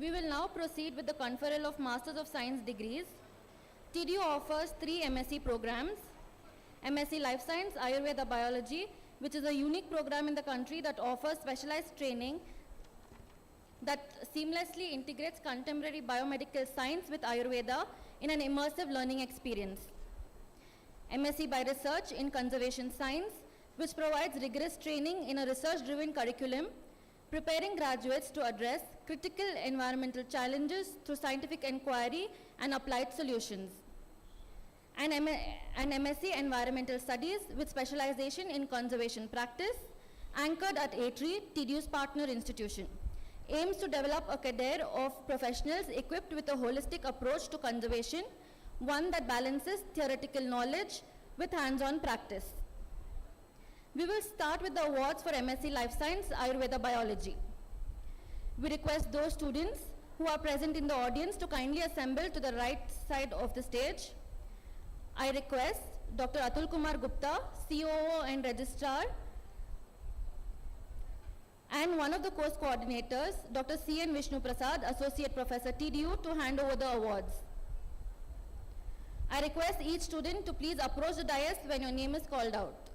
We will now proceed with the conferral of Masters of Science degrees. TDU offers 3 MSc programs. MSc Life Science, Ayurveda Biology, which is a unique program in the country that offers specialized training that seamlessly integrates contemporary biomedical science with Ayurveda in an immersive learning experience. MSc by Research in Conservation Science, which provides rigorous training in a research-driven curriculum, preparing graduates to address critical environmental challenges through scientific inquiry and applied solutions. And MSc Environmental Studies with specialization in conservation practice, anchored at ATRI, TDU's partner institution, aims to develop a cadre of professionals equipped with a holistic approach to conservation, one that balances theoretical knowledge with hands-on practice. We will start with the awards for MSc Life Science, Ayurveda Biology. We request those students who are present in the audience to kindly assemble to the right side of the stage. I request Dr. Atul Kumar Gupta, COO and Registrar, and one of the course coordinators, Dr. C.N. Vishnu Prasad, Associate Professor, TDU, to hand over the awards. I request each student to please approach the dais when your name is called out.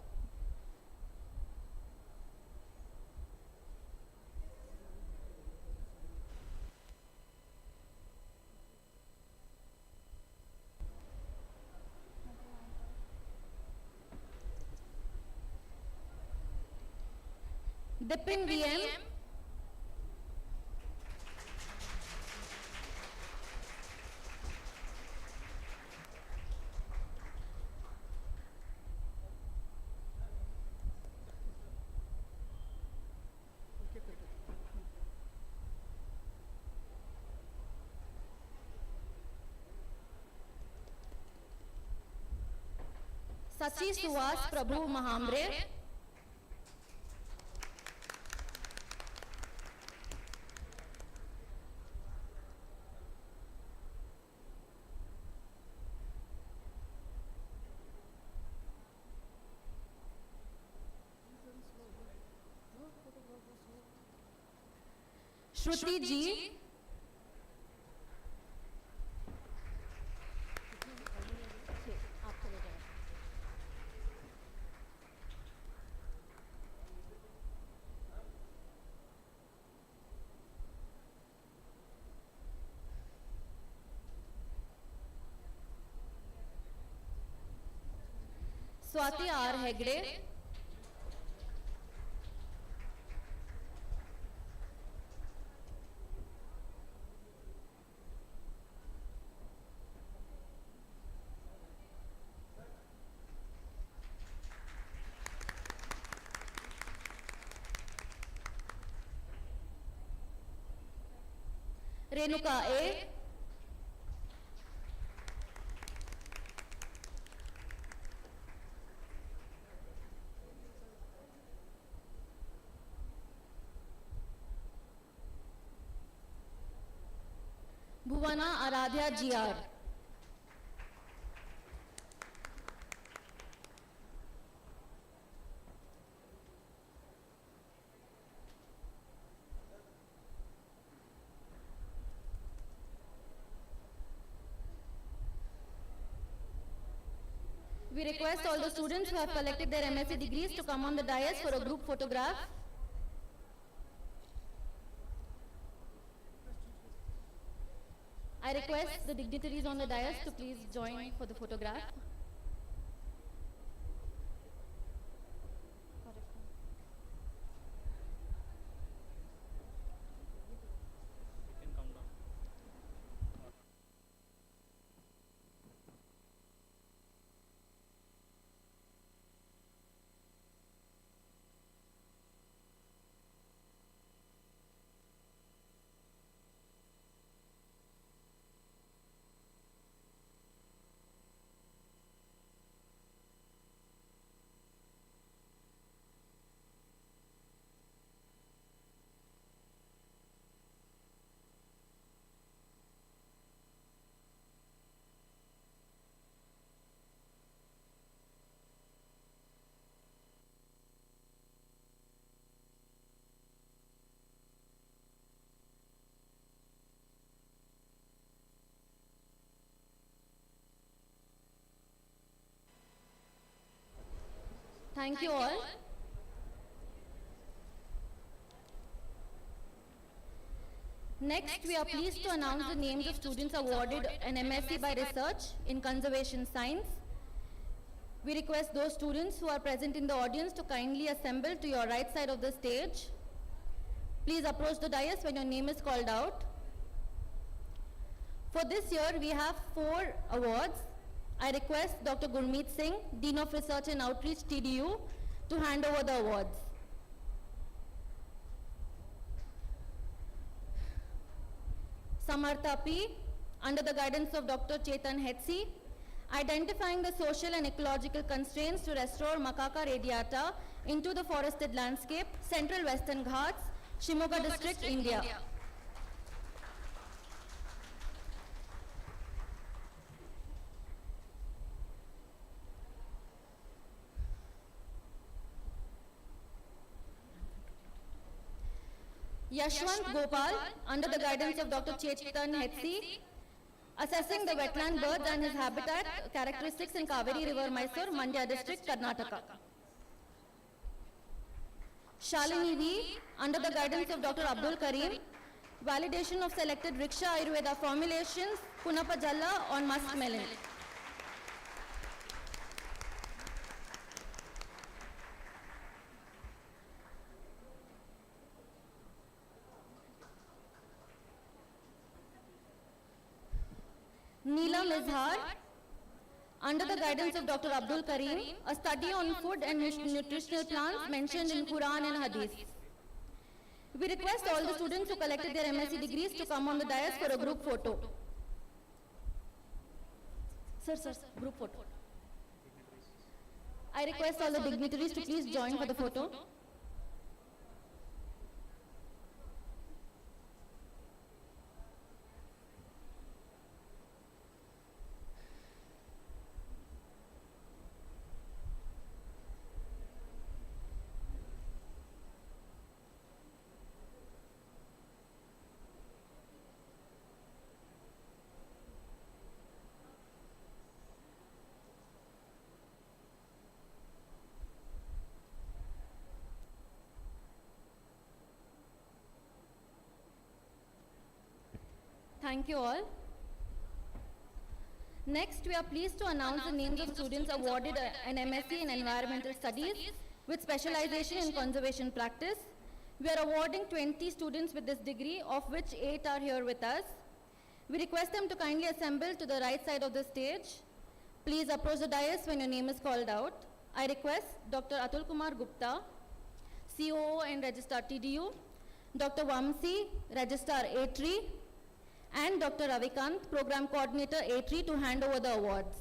Dipin VM, Sachi Suhas Prabhu Mahambre, Shruti Ji, Swati R. Hegde, Renuka A, Bhuvana Aradhya GR, we request all the students who have collected their MSc degrees to come on the dais for a group photograph. I request the dignitaries on the dais to please join for the photograph. Thank you all. Next, we are pleased to announce the names of students awarded an MSc by Research in Conservation Science. We request those students who are present in the audience to kindly assemble to your right side of the stage. Please approach the dais when your name is called out. For this year, we have 4 awards. I request Dr. Gurmeet Singh, Dean of Research and Outreach, TDU, to hand over the awards. Samartha P, under the guidance of Dr. Chetan Hetsi, identifying the social and ecological constraints to restore Macaca radiata into the forested landscape, Central Western Ghats, Shimoga District, India. Yashwant Gopal, under the guidance of Dr. Chetan Hetsi, assessing the wetland birds and his habitat characteristics in Kaveri River, Mysore, Mandya District, Karnataka. Shalini V, under the guidance of Dr. Abdul Karim, validation of selected Riksha Ayurveda formulations, Punapa Jalla on musk melon. Neelam Izhar, under the guidance of Dr. Abdul Karim, a study on food and nutritional plants mentioned in Quran and Hadith. We request all the students who collected their MSc degrees to come on the dais for a group photo. Sir, group photo. I request all the dignitaries to please join for the photo. Thank you all. Next, we are pleased to announce the names of students awarded an MSc in Environmental Studies with specialization in conservation practice. We are awarding 20 students with this degree, of which 8 are here with us. We request them to kindly assemble to the right side of the stage. Please approach the dais when your name is called out. I request Dr. Atul Kumar Gupta, COO and Registrar TDU, Dr. Vamsi, Registrar A3, and Dr. Ravikant, Program Coordinator A3, to hand over the awards.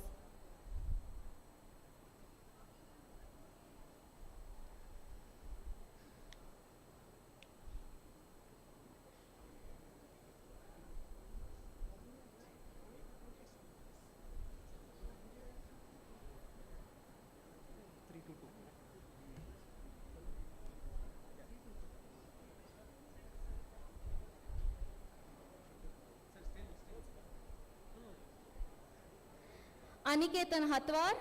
Aniketan Hatwar,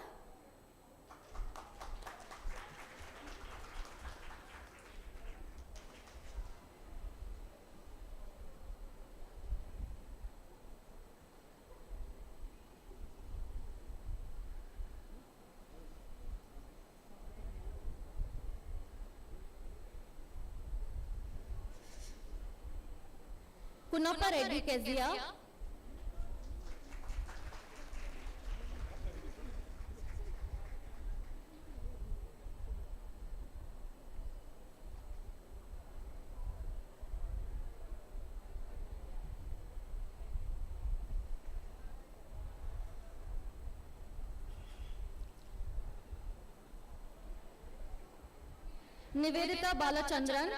Kunappa Reddy Kezia, Nivedita Balachandran,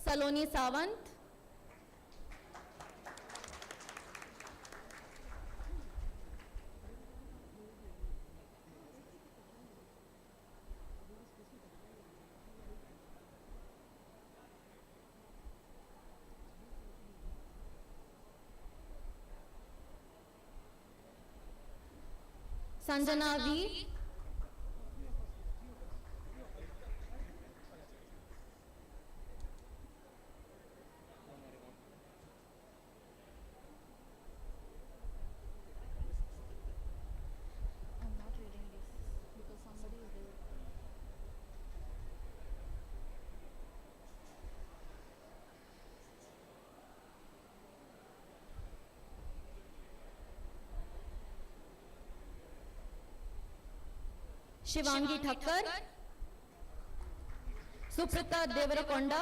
Saloni Sawant, Sanjana V. I'm not reading this because somebody is there. Shivangi Thakkar, Suprita Devarakonda,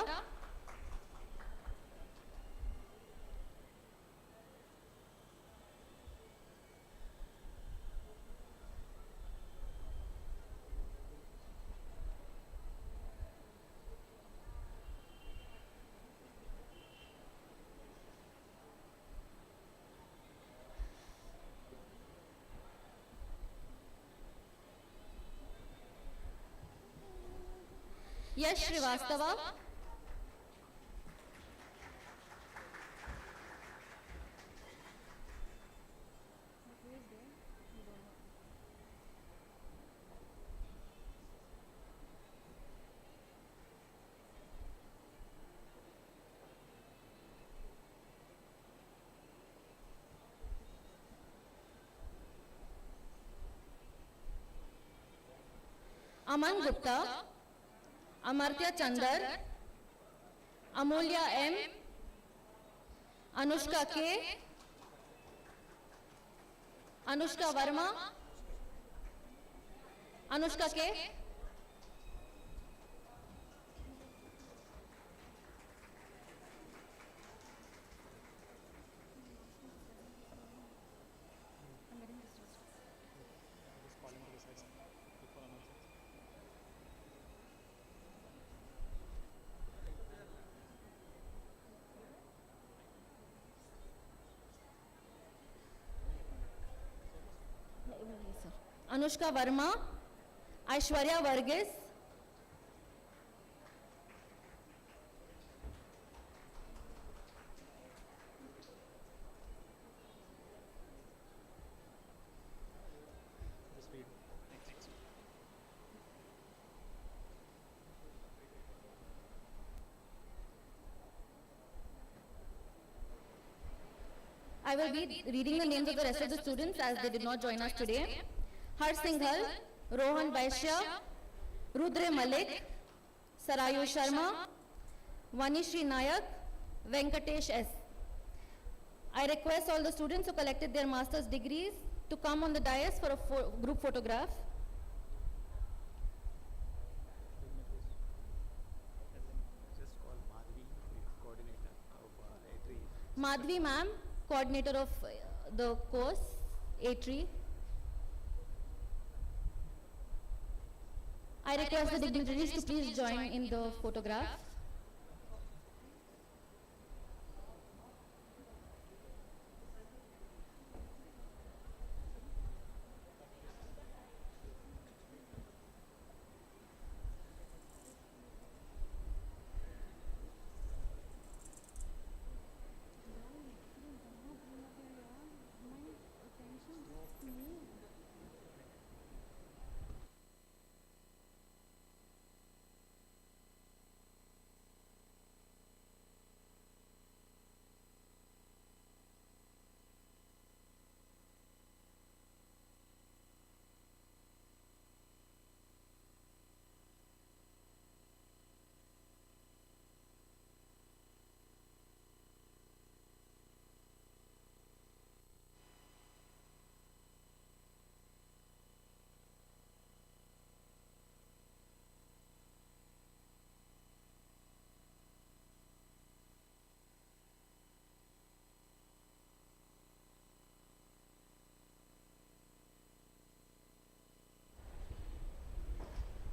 Yash Srivastava, Aman Gupta, Amartya Chandar, Amulya M, Anushka K, Anushka Verma, Anushka K, Anushka Verma, Aishwarya Varghese, I will be reading the names of the rest of the students as they did not join us today. Har Singhal, Rohan Vaishya, Rudre Malik, Sarayu Sharma, Vanishri Nayak, Venkatesh S. I request all the students who collected their master's degrees to come on the dais for a group photograph. Madhvi ma'am, coordinator of the course, A3. I request the dignitaries to please join in the photograph.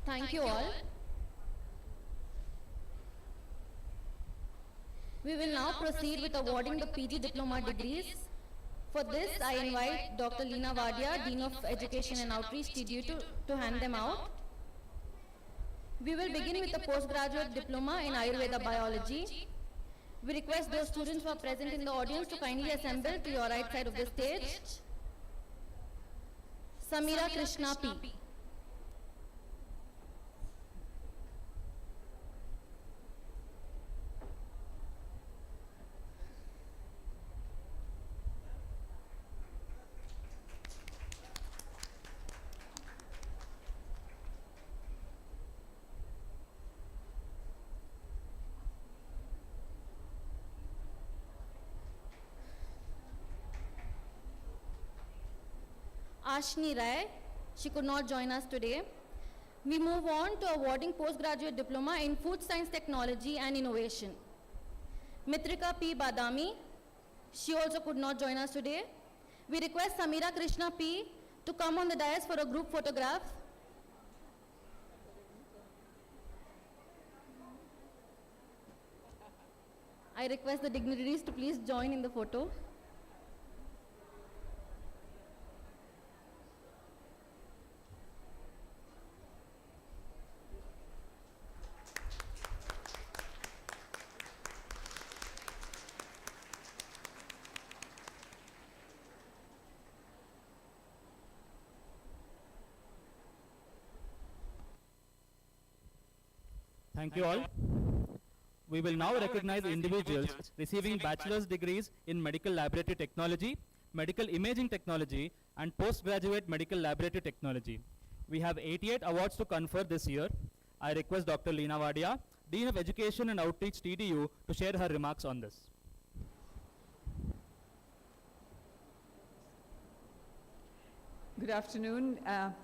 Thank you all. We will now proceed with awarding the PG Diploma degrees. For this, I invite Dr. Leena Wadia, Dean of Education and Outreach, TDU, to hand them out. We will begin with the Postgraduate Diploma in Ayurveda Biology. We request those students who are present in the audience to kindly assemble to your right side of the stage. Samira Krishna P. Ashni Rai, she could not join us today. We move on to awarding postgraduate diploma in food science technology and innovation. Mitrika P. Badami, she also could not join us today. We request Samira Krishna P. to come on the dais for a group photograph. I request the dignitaries to please join in the photo. Thank you all. We will now recognize individuals receiving bachelor's degrees in medical laboratory technology, medical imaging technology, and postgraduate medical laboratory technology. We have 88 awards to confer this year. I request Dr. Leena Wadia, Dean of Education and Outreach, TDU, to share her remarks on this. Good afternoon.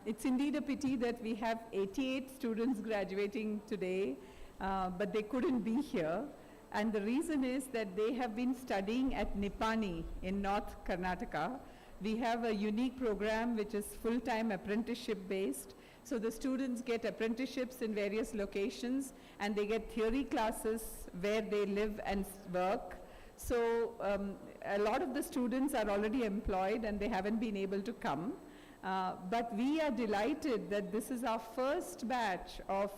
It's indeed a pity that we have 88 students graduating today, but they couldn't be here. And the reason is that they have been studying at Nippani in North Karnataka. We have a unique program which is full-time apprenticeship based. So the students get apprenticeships in various locations and they get theory classes where they live and work. So a lot of the students are already employed and they haven't been able to come. But we are delighted that this is our first batch of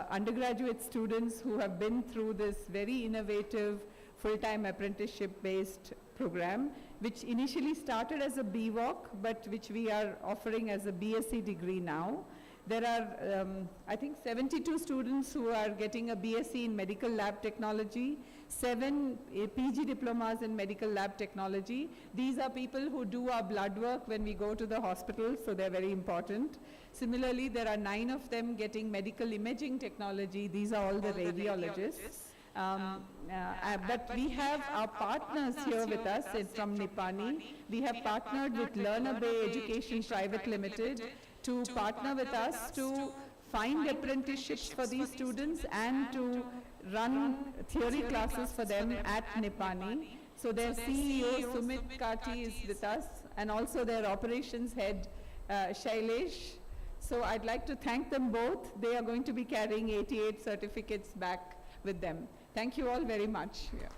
undergraduate students who have been through this very innovative full-time apprenticeship-based program, which initially started as a BVOC, but which we are offering as a BSc degree now. There are, I think, 72 students who are getting a BSc in medical lab technology, 7 PG diplomas in medical lab technology. These are people who do our blood work when we go to the hospital, so they're very important. Similarly, there are 9 of them getting medical imaging technology. These are all the radiologists. But we have our partners here with us from Nippani. We have partnered with Learner Bay Education Private Limited to partner with us to find apprenticeships for these students and to run theory classes for them at Nippani. So their CEO Sumit Kati is with us, and also their operations head Shailesh. So I'd like to thank them both. They are going to be carrying 88 certificates back with them. Thank you all very much. Yeah.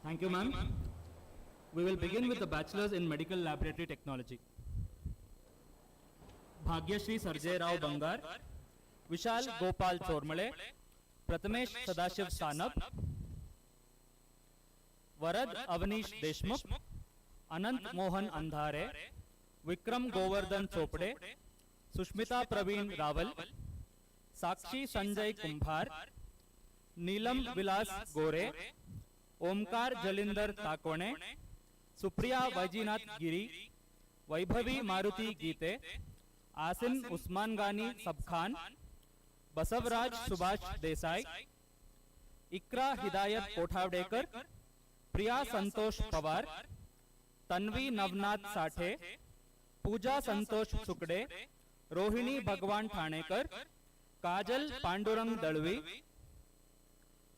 Thank you, ma'am. We will begin with the Bachelor's in Medical Laboratory Technology. Bhagyashri Sarjay Rao Bangar, Vishal Gopal Chormale, Prathamesh Sadashiv Sanab, Varad Avanish Deshmukh, Anant Mohan Andhare, Vikram Govardhan Chopde, Sushmita Praveen Rawal, Sakshi Sanjay Kumbhar, Neelam Vilas Gore, Omkar Jalinder Takone, Supriya Vajinath Giri, Vaibhavi Maruti Geete, Asin Usman Ghani Sabkhan, Basavraj Subhash Desai, Ikra Hidayat Kothavdekar, Priya Santosh Pawar, Tanvi Navnath Sathe, Pooja Santosh Sukde, Rohini Bhagwan Thanekar, Kajal Pandurang Dalvi,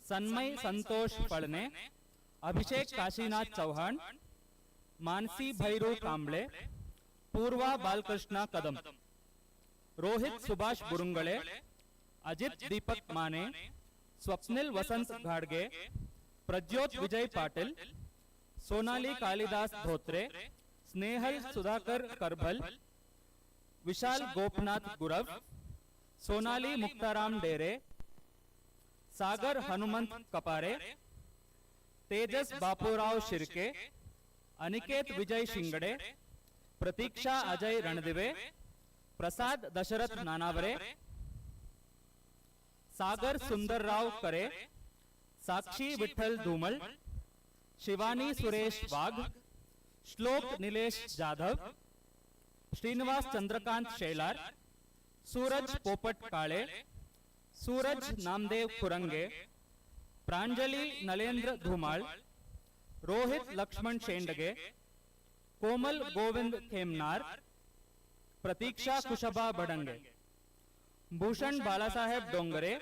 Sanmay Santosh Padne, Abhishek Kashinath Chauhan, Mansi Bhairu Kamble, Purva Balkrishna Kadam, Rohit Subhash Burungale, Ajit Deepak Mane, Swapnil Vasant Ghadge, Pradyot Vijay Patil, Sonali Kalidas Dhotre, Snehal Sudhakar Karbhal, Vishal Gopnath Gurav, Sonali Muktaram Dere, Sagar Hanumant Kapare, तेजस बापूराव शिर्के, अनिकेत विजय शिंगड़े, प्रतीक्षा अजय रणदिवे, प्रसाद दशरथ नानावरे, सागर सुंदरराव करे, साक्षी विठल धूमल, शिवानी सुरेश वाघ, श्लोक नीलेश जाधव, श्रीनिवास चंद्रकांत शैलार, सूरज पोपट काळे, सूरज नामदेव कुरंगे, प्रांजलि नलेंद्र धुमाल, रोहित लक्ष्मण शेंडगे, कोमल गोविंद खेमनार, प्रतीक्षा कुशबा बडंगे, भूषण बालासाहेब डोंगरे,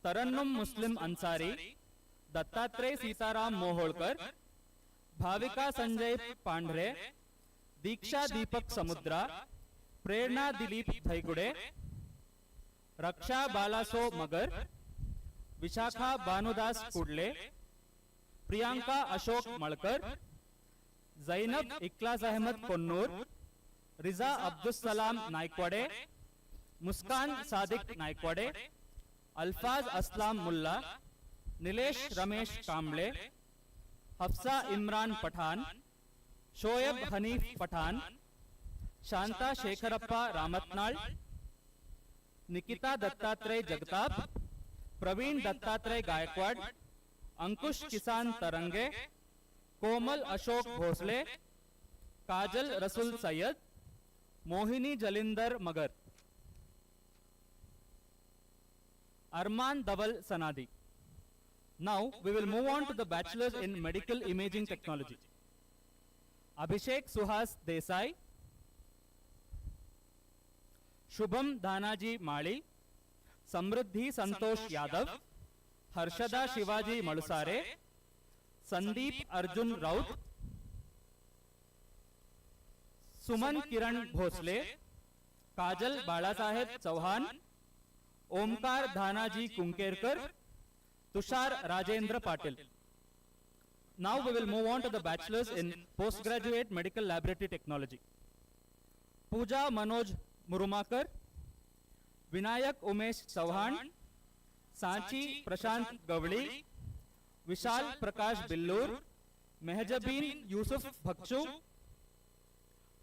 तरन्नुम मुस्लिम अंसारी, दत्तात्रेय सीताराम मोहोळकर, भाविका संजय पांढरे, दीक्षा दीपक समुद्रा, प्रेरणा दिलीप थैगुडे, रक्षा बालासो मगर, विशाखा भानुदास कुडले, प्रियांका अशोक मळकर, जैनब इक्लास अहमद कोन्नूर, रिजा अब्दुल सलाम नायकवाडे, मुस्कान सादिक नायकवाडे, अल्फाज अस्लाम मुल्ला, नीलेश रमेश कांबळे, हफ्सा इमरान पठान, शोएब हनीफ पठान, शांता शेखरप्पा रामत्नाळ, निकिता दत्तात्रेय जगताप, प्रवीण दत्तात्रेय गायकवाड, अंकुश किसान तरंगे, कोमल अशोक भोसले, काजल रसूल सैयद, मोहिनी जलिंदर मगर, Arman Dawal Sanadi. Now we will move on to the bachelor's in medical imaging technology. Abhishek Suhas Desai, Shubham Dhanaji Mali, Samruddhi Santosh Yadav, Harshada Shivaji Malusare, Sandeep Arjun Raut, Suman Kiran Bhosle, Kajal Balasaheb Chauhan, Omkar धानाजी कुंकेरकर, Tushar Rajendra Patil. Now we will move on to the bachelor's in postgraduate medical laboratory technology. Pooja Manoj Murumakar, Vinayak Umesh Chauhan, Sanchi Prashant Gavli, Vishal Prakash Billur, Mehjabin Yusuf Bhakshu,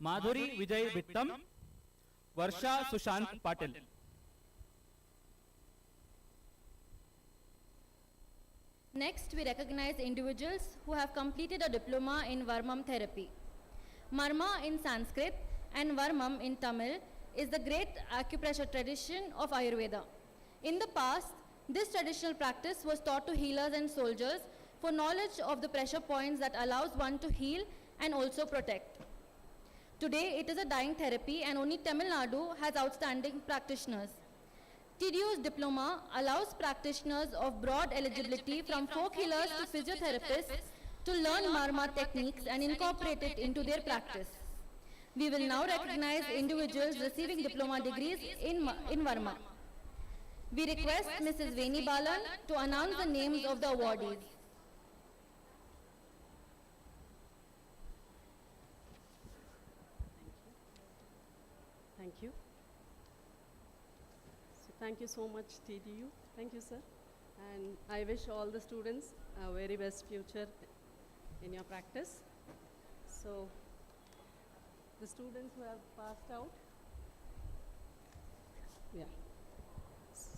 Madhuri Vijay Vittam, Varsha Sushant Patil. Next, we recognize individuals who have completed a diploma in Varmam therapy. Marma in Sanskrit and Varmam in Tamil is the great acupressure tradition of Ayurveda. In the past, this traditional practice was taught to healers and soldiers for knowledge of the pressure points that allows one to heal and also protect. Today, it is a dying therapy and only Tamil Nadu has outstanding practitioners. TDU's diploma allows practitioners of broad eligibility from folk healers to physiotherapists to learn Marma techniques and incorporate it into their practice. We will now recognize individuals receiving diploma degrees in Varma. We request Mrs. Veni Balan to announce the names of the awardees. Thank you. Thank you so much, TDU. Thank you, sir. And I wish all the students a very best future in your practice. So, the students who have passed out,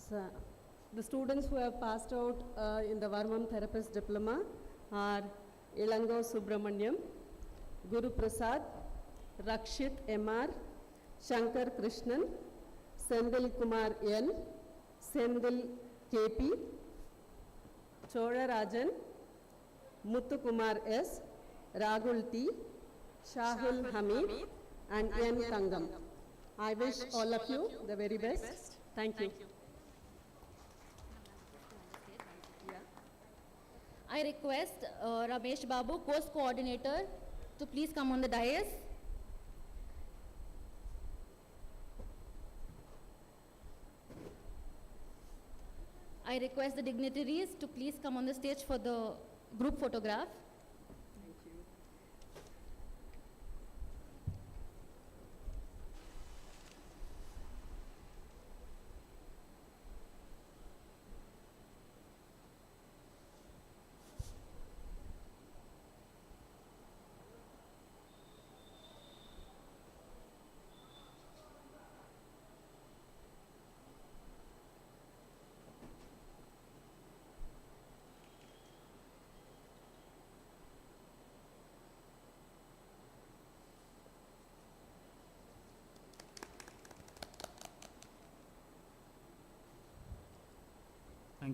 So, the students who have passed out in the Varmam Therapist Diploma are Ilango Subramanyam, Guru Prasad, Rakshit MR, Shankar Krishnan, Sendil Kumar N, Sendil KP, Chora Rajan, Muthu Kumar S, Rahul T, Shahul Hamid, and N Tangam. I wish all of you the very best. Thank you. I request Ramesh Babu, course coordinator, to please come on the dais. I request the dignitaries to please come on the stage for the group photograph. Thank you.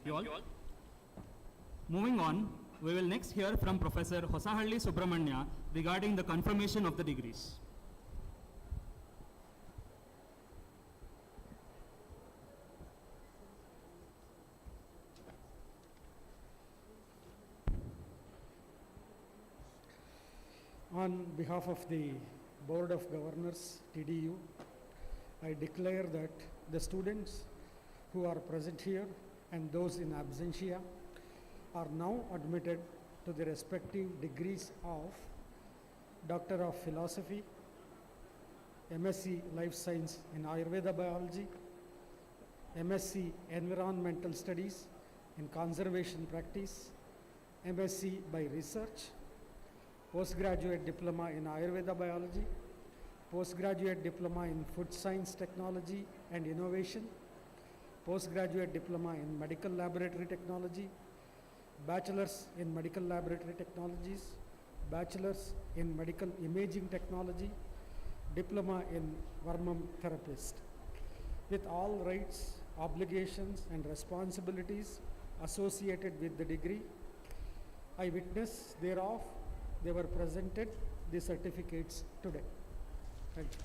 Thank you all. Moving on, we will next hear from Professor Hosahalli Subramanya regarding the confirmation of the degrees. On behalf of the Board of Governors, TDU, I declare that the students who are present here and those in absentia are now admitted to the respective degrees of Doctor of Philosophy, MSc Life Science in Ayurveda Biology, MSc Environmental Studies in Conservation Practice, MSc by Research, Postgraduate Diploma in Ayurveda Biology, Postgraduate Diploma in Food Science Technology and Innovation, Postgraduate Diploma in Medical Laboratory Technology, Bachelor's in Medical Laboratory Technologies, Bachelor's in Medical Imaging Technology, Diploma in Varmam Therapist, with all rights, obligations and responsibilities associated with the degree. I witness thereof. They were presented the certificates today. Thank you.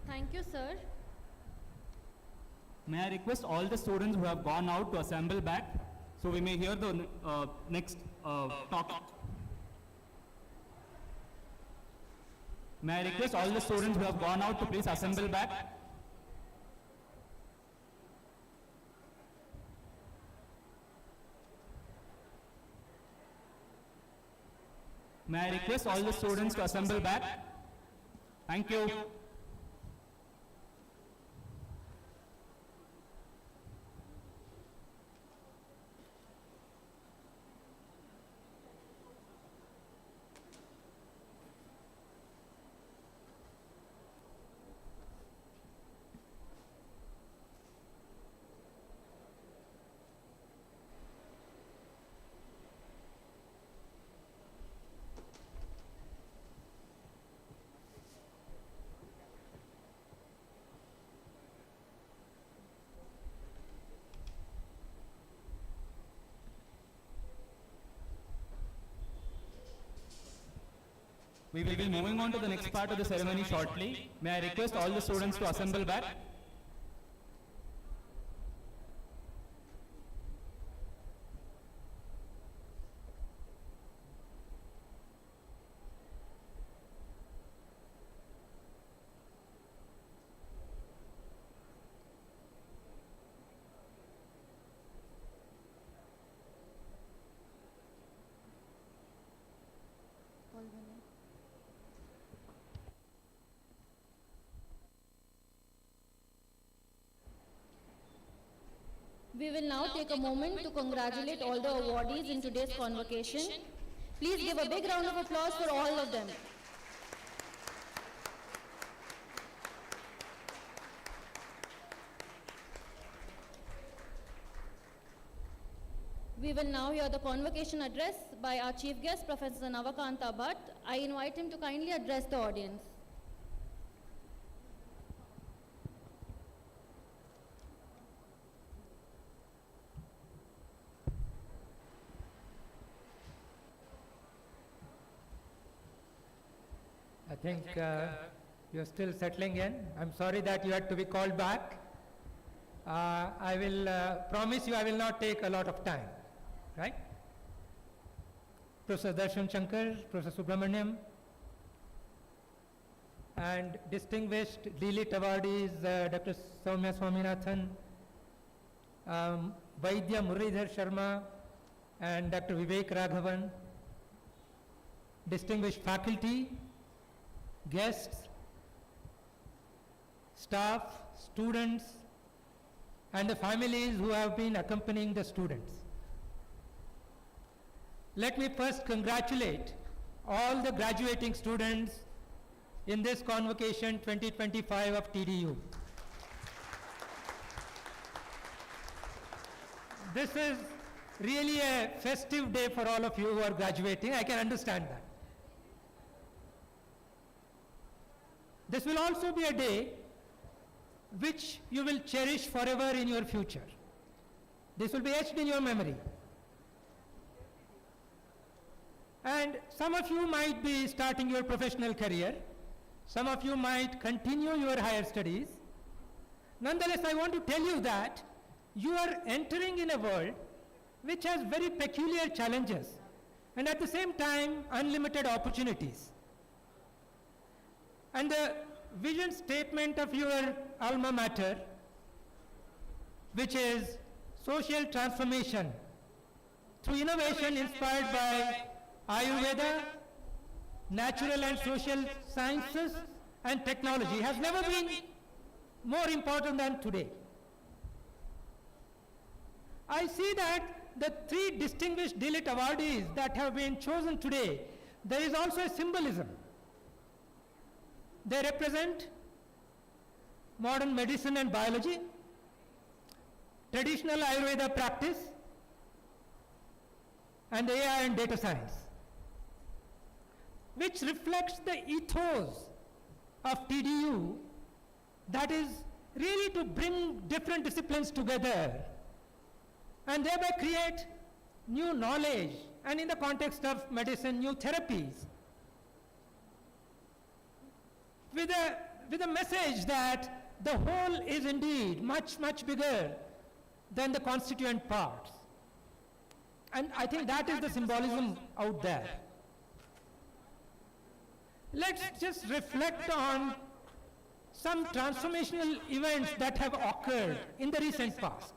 Thank you, sir. May I request all the students who have gone out to assemble back so we may hear the next talk. May I request all the students who have gone out to please assemble back. May I request all the students to assemble back. Thank you. We will be moving on to the next part of the ceremony shortly. May I request all the students to assemble back. We will now take a moment to congratulate all the awardees in today's convocation. Please give a big round of applause for all of them. We will now hear the convocation address by our chief guest, Professor Navakanta Bhatt. I invite him to kindly address the audience. I think you're still settling in. I'm sorry that you had to be called back. I will promise you I will not take a lot of time, right? Professor Darshan Shankar, Professor Subramaniam, and distinguished DLIT awardees Dr. Soumya Swaminathan, Vaidya Muralidhar Sharma, and Dr. Vivek Raghavan, distinguished faculty, guests, staff, students, and the families who have been accompanying the students. Let me first congratulate all the graduating students in this Convocation 2025 of TDU. This is really a festive day for all of you who are graduating. I can understand that. This will also be a day which you will cherish forever in your future. This will be etched in your memory. And some of you might be starting your professional career. Some of you might continue your higher studies. Nonetheless, I want to tell you that you are entering in a world which has very peculiar challenges and at the same time unlimited opportunities. And the vision statement of your alma mater, which is social transformation through innovation inspired by Ayurveda, natural and social sciences and technology, has never been more important than today. I see that the 3 distinguished DLIT awardees that have been chosen today, there is also a symbolism. They represent modern medicine and biology, traditional Ayurveda practice, and AI and data science, which reflects the ethos of TDU, that is really to bring different disciplines together and thereby create new knowledge, and in the context of medicine, new therapies, with a message that the whole is indeed much, much bigger than the constituent parts. And I think that is the symbolism out there. Let's just reflect on some transformational events that have occurred in the recent past.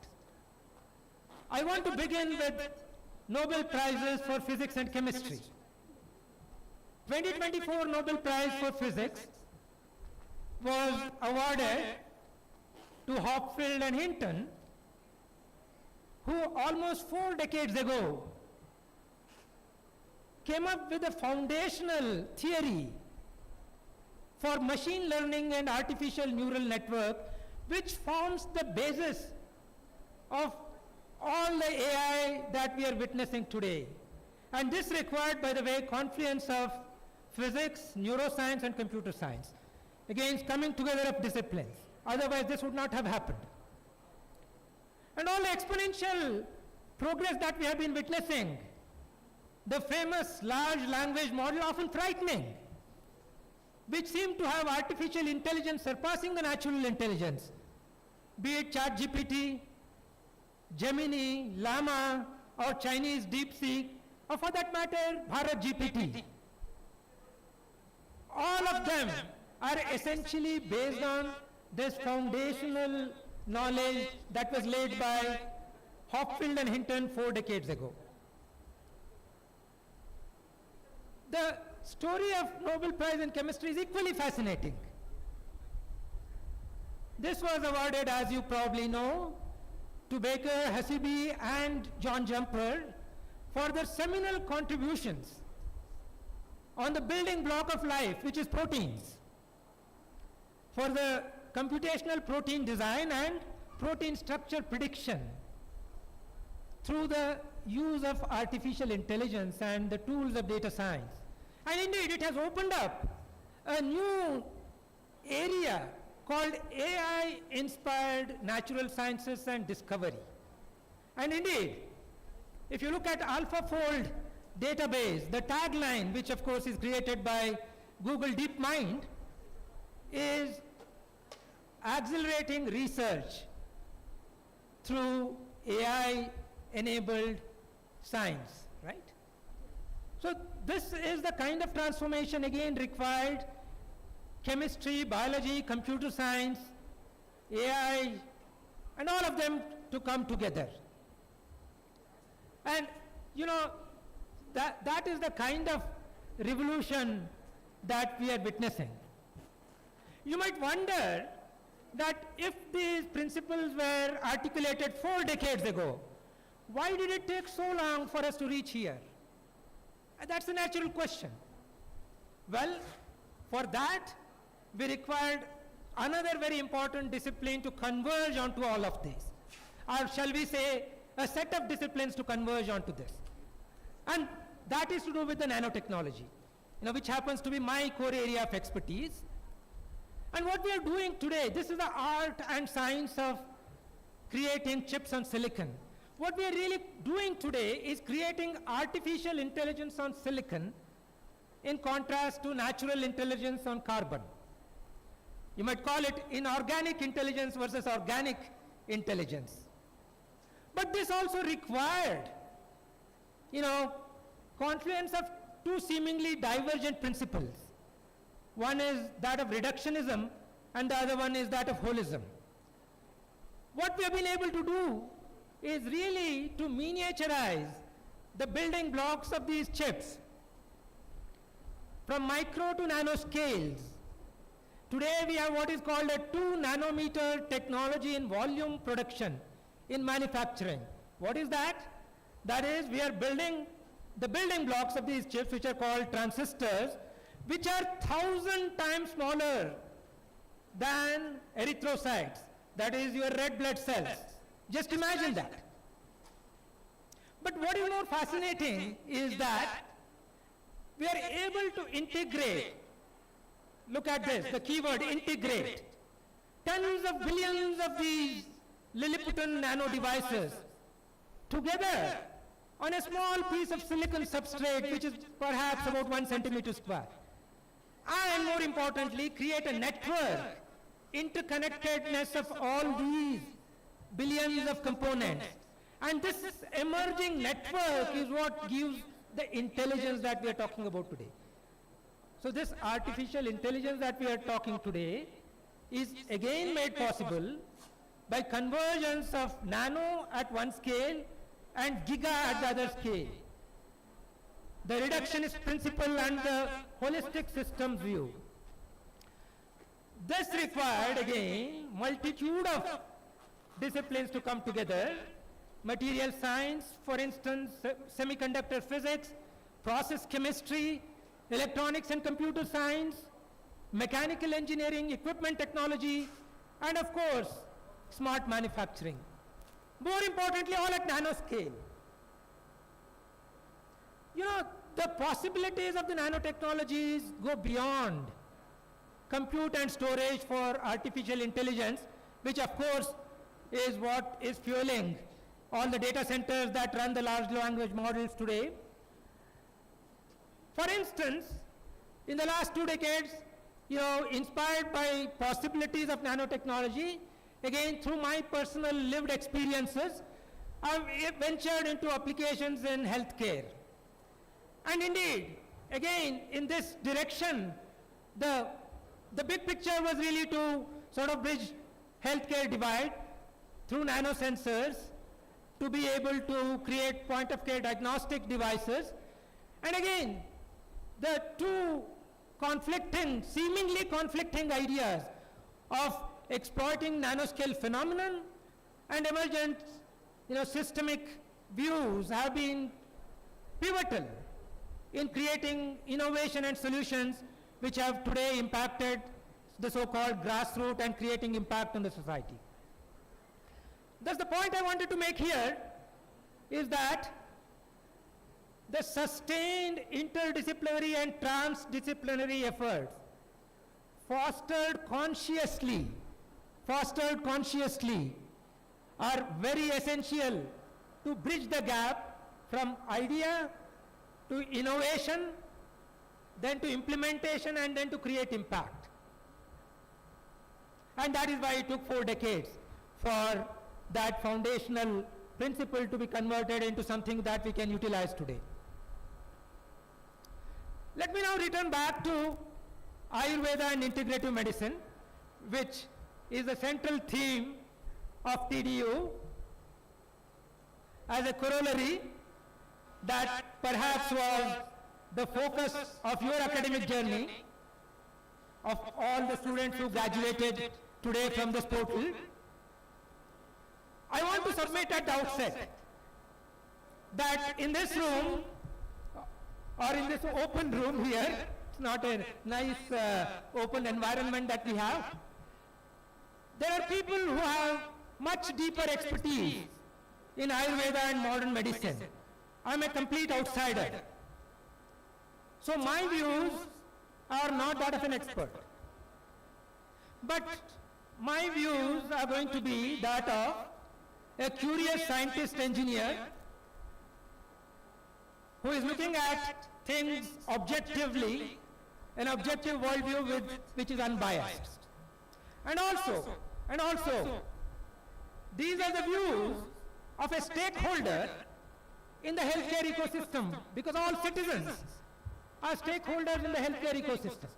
I want to begin with Nobel Prizes for Physics and Chemistry. 2024 Nobel Prize for Physics was awarded to Hopfield and Hinton, who almost 4 decades ago came up with a foundational theory for machine learning and artificial neural network, which forms the basis of all the AI that we are witnessing today. And this required, by the way, confluence of physics, neuroscience, and computer science. Again, coming together of disciplines. Otherwise, this would not have happened. And all the exponential progress that we have been witnessing, the famous large language model, often frightening, which seem to have artificial intelligence surpassing the natural intelligence, be it ChatGPT, Gemini, Llama, or Chinese DeepSeek, or for that matter, Bharat GPT. All of them are essentially based on this foundational knowledge that was laid by Hopfield and Hinton 4 decades ago. The story of Nobel Prize in Chemistry is equally fascinating. This was awarded, as you probably know, to Baker, Hasibi, and John Jumper for their seminal contributions on the building block of life, which is proteins, for the computational protein design and protein structure prediction through the use of artificial intelligence and the tools of data science. And indeed, it has opened up a new area called AI-inspired natural sciences and discovery. And indeed, if you look at AlphaFold database, the tagline, which of course is created by Google DeepMind, is accelerating research through AI-enabled science, right? So this is the kind of transformation again required: chemistry, biology, computer science, AI, and all of them to come together. And you know, that is the kind of revolution that we are witnessing. You might wonder that if these principles were articulated 4 decades ago, why did it take so long for us to reach here? And that's a natural question. Well, for that, we required another very important discipline to converge onto all of this. Or shall we say, a set of disciplines to converge onto this. And that is to do with the nanotechnology, which happens to be my core area of expertise. And what we are doing today, this is the art and science of creating chips on silicon. What we are really doing today is creating artificial intelligence on silicon in contrast to natural intelligence on carbon. You might call it inorganic intelligence versus organic intelligence. But this also required, confluence of two seemingly divergent principles. One is that of reductionism and the other one is that of holism. What we have been able to do is really to miniaturize the building blocks of these chips from micro to nano scales. Today we have what is called a 2 nanometer technology in volume production in manufacturing. What is that? That is, we are building the building blocks of these chips, which are called transistors, which are 1,000 times smaller than erythrocytes, that is your red blood cells. Just imagine that. But what is more fascinating is that we are able to integrate, look at this, the keyword integrate, tens of billions of these Lilliputian nano devices together on a small piece of silicon substrate which is perhaps about 1 centimeter square. And more importantly, create a network, interconnectedness of all these billions of components. And this emerging network is what gives the intelligence that we are talking about today. So this artificial intelligence that we are talking today is again made possible by convergence of nano at one scale and giga at the other scale. The reductionist principle and the holistic systems view. This required again multitude of disciplines to come together. Material science, for instance, semiconductor physics, process chemistry, electronics and computer science, mechanical engineering, equipment technology, and of course, smart manufacturing. More importantly, all at nanoscale. The possibilities of the nanotechnologies go beyond compute and storage for artificial intelligence, which of course is what is fueling all the data centers that run the large language models today. For instance, in the last 2 decades, inspired by possibilities of nanotechnology, again through my personal lived experiences, I've ventured into applications in healthcare. And indeed, again, in this direction, the big picture was really to sort of bridge healthcare divide through nanosensors to be able to create point-of-care diagnostic devices. And again, the two seemingly conflicting ideas of exploiting nanoscale phenomenon and emergent, systemic views have been pivotal in creating innovation and solutions which have today impacted the so-called grassroots and creating impact on the society. Thus, the point I wanted to make here is that the sustained interdisciplinary and transdisciplinary efforts fostered consciously are very essential to bridge the gap from idea to innovation, then to implementation, and then to create impact. And that is why it took 4 decades for that foundational principle to be converted into something that we can utilize today. Let me now return back to Ayurveda and integrative medicine, which is the central theme of TDU, as a corollary that perhaps was the focus of your academic journey, of all the students who graduated today from this portal. I want to submit at the outset that in this room, or in this open room here, it's not a nice open environment that we have, there are people who have much deeper expertise in Ayurveda and modern medicine. I'm a complete outsider. So my views are not that of an expert. But my views are going to be that of a curious scientist engineer who is looking at things objectively, an objective worldview which is unbiased. And also, these are the views of a stakeholder in the healthcare ecosystem, because all citizens are stakeholders in the healthcare ecosystem.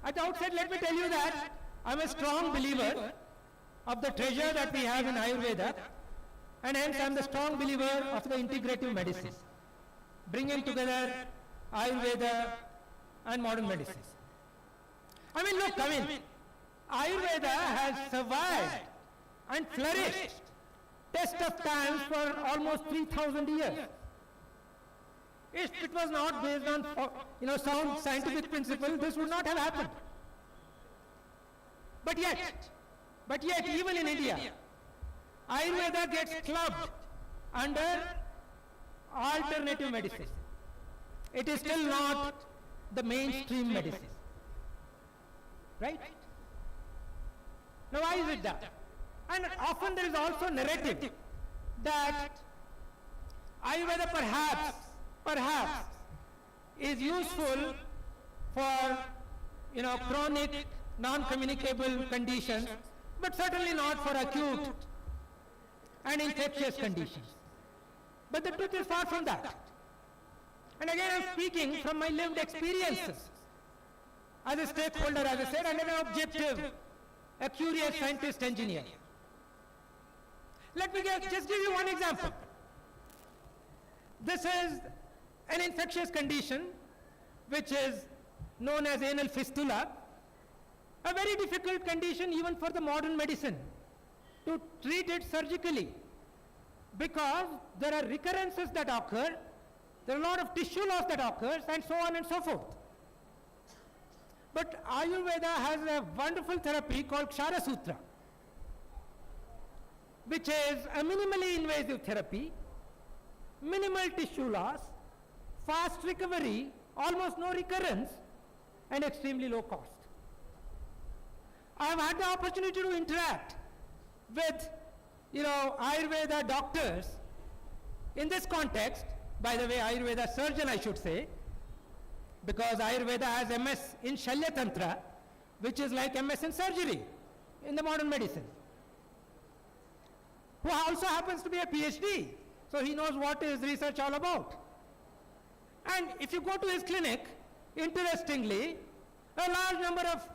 At the outset, let me tell you that I'm a strong believer of the treasure that we have in Ayurveda, and hence I'm the strong believer of the integrative medicine, bringing together Ayurveda and modern medicine. Ayurveda has survived and flourished test of times for almost 3,000 years. If it was not based on sound scientific principle, this would not have happened. But yet, even in India, Ayurveda gets clubbed under alternative medicine. It is still not the mainstream medicine. Right? Now, why is it that? And often there is also narrative that Ayurveda perhaps is useful for chronic non-communicable conditions, but certainly not for acute and infectious conditions. But the truth is far from that. And again, I'm speaking from my lived experiences as a stakeholder, as I said, and an objective, a curious scientist engineer. Let me just give you one example. This is an infectious condition which is known as anal fistula, a very difficult condition even for the modern medicine to treat it surgically, because there are recurrences that occur, there are a lot of tissue loss that occurs, and so on and so forth. But Ayurveda has a wonderful therapy called Kshara Sutra, which is a minimally invasive therapy, minimal tissue loss, fast recovery, almost no recurrence, and extremely low cost. I have had the opportunity to interact with Ayurveda doctors in this context. By the way, Ayurveda surgeon, I should say, because Ayurveda has MS in Shalya Tantra, which is like MS in surgery in the modern medicine, who also happens to be a PhD, so he knows what is research all about. And if you go to his clinic, interestingly, a large number of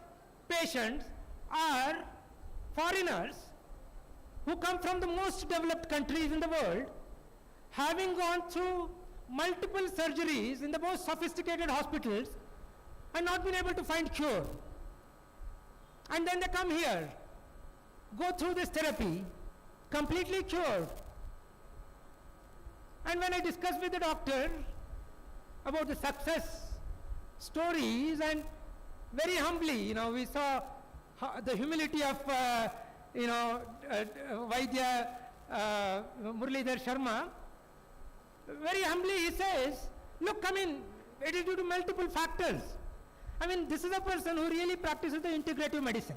patients are foreigners who come from the most developed countries in the world, having gone through multiple surgeries in the most sophisticated hospitals and not been able to find cure. And then they come here, go through this therapy, completely cured. And when I discuss with the doctor about the success stories, and very humbly, we saw the humility of, Vaidya Muralidhar Sharma. Very humbly he says, look, it is due to multiple factors. This is a person who really practices the integrative medicine.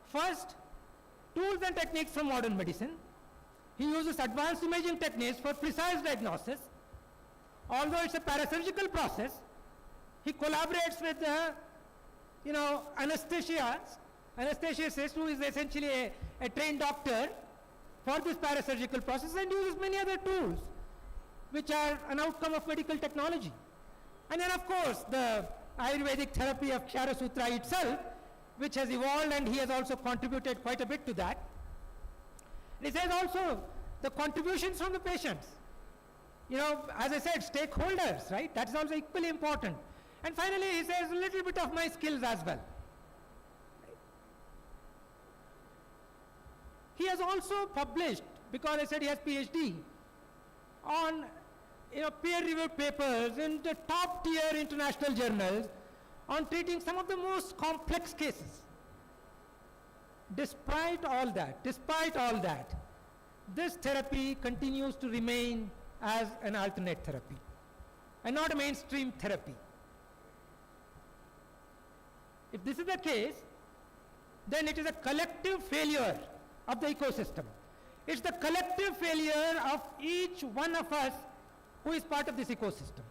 First, tools and techniques from modern medicine. He uses advanced imaging techniques for precise diagnosis. Although it's a parasurgical process, he collaborates with anesthesiologist, who is essentially a trained doctor for this parasurgical process, and uses many other tools which are an outcome of medical technology. And then, of course, the Ayurvedic therapy of Kshara Sutra itself, which has evolved, and he has also contributed quite a bit to that. And he says also the contributions from the patients. As I said, stakeholders, right? That's also equally important. And finally, he says a little bit of my skills as well. He has also published, because I said he has PhD, on peer-reviewed papers in the top-tier international journals on treating some of the most complex cases. Despite all that, this therapy continues to remain as an alternate therapy and not a mainstream therapy. If this is the case, then it is a collective failure of the ecosystem. It's the collective failure of each one of us who is part of this ecosystem.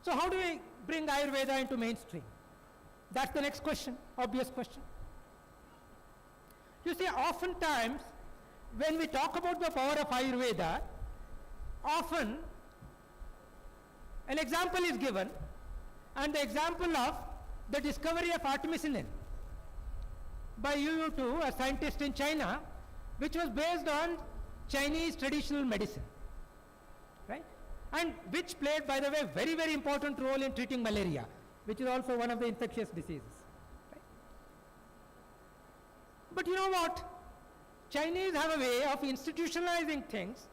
So how do we bring Ayurveda into mainstream? That's the next question, obvious question. You see, oftentimes, when we talk about the power of Ayurveda, often an example is given, and the example of the discovery of artemisinin by Yu Tu, a scientist in China, which was based on Chinese traditional medicine, right? And which played, by the way, very, very important role in treating malaria, which is also one of the infectious diseases, right? But you know what? Chinese have a way of institutionalizing things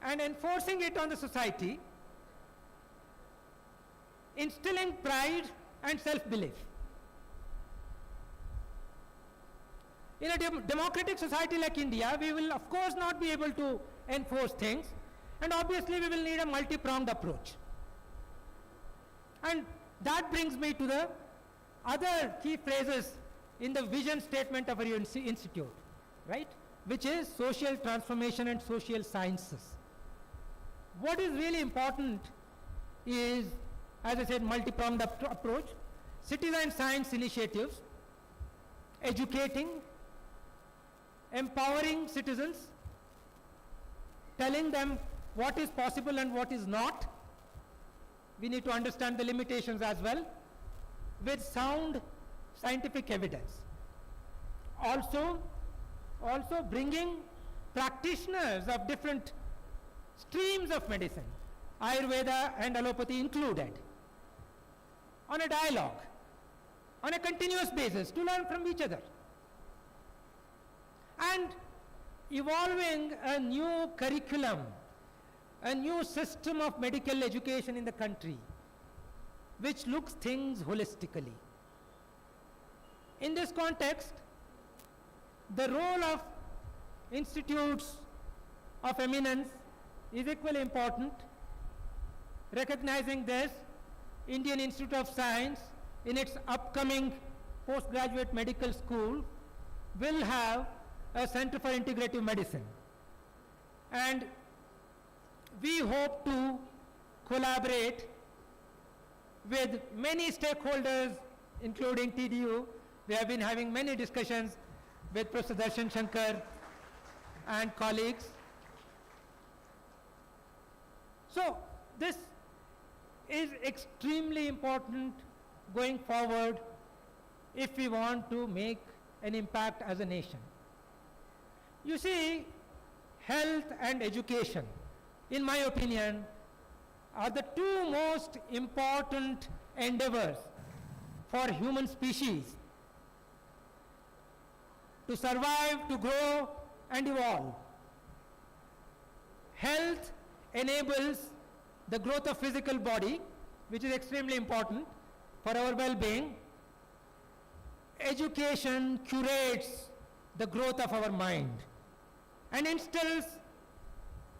and enforcing it on the society, instilling pride and self-belief. In a democratic society like India, we will of course not be able to enforce things, and obviously we will need a multi-pronged approach. And that brings me to the other key phrases in the vision statement of our institute, right? Which is social transformation and social sciences. What is really important is, as I said, multi-pronged approach, citizen science initiatives, educating, empowering citizens, telling them what is possible and what is not. We need to understand the limitations as well, with sound scientific evidence. Also bringing practitioners of different streams of medicine, Ayurveda and allopathy included, on a dialogue, on a continuous basis to learn from each other. And evolving a new curriculum, a new system of medical education in the country, which looks things holistically. In this context, the role of institutes of eminence is equally important. Recognizing this, Indian Institute of Science, in its upcoming postgraduate medical school, will have a Center for Integrative Medicine. And we hope to collaborate with many stakeholders, including TDU. We have been having many discussions with Professor Darshan Shankar and colleagues. So this is extremely important going forward if we want to make an impact as a nation. You see, health and education, in my opinion, are the two most important endeavors for human species to survive, to grow, and evolve. Health enables the growth of physical body, which is extremely important for our well-being. Education curates the growth of our mind and instills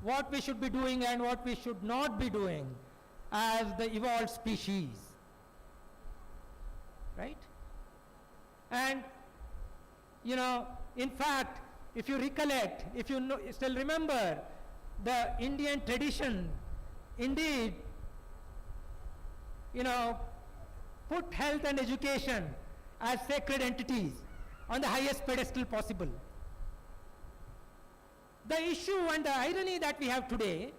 what we should be doing and what we should not be doing as the evolved species, right? And you know, in fact, if you recollect, if you still remember, the Indian tradition indeed, you know, put health and education as sacred entities on the highest pedestal possible. The issue and the irony that we have today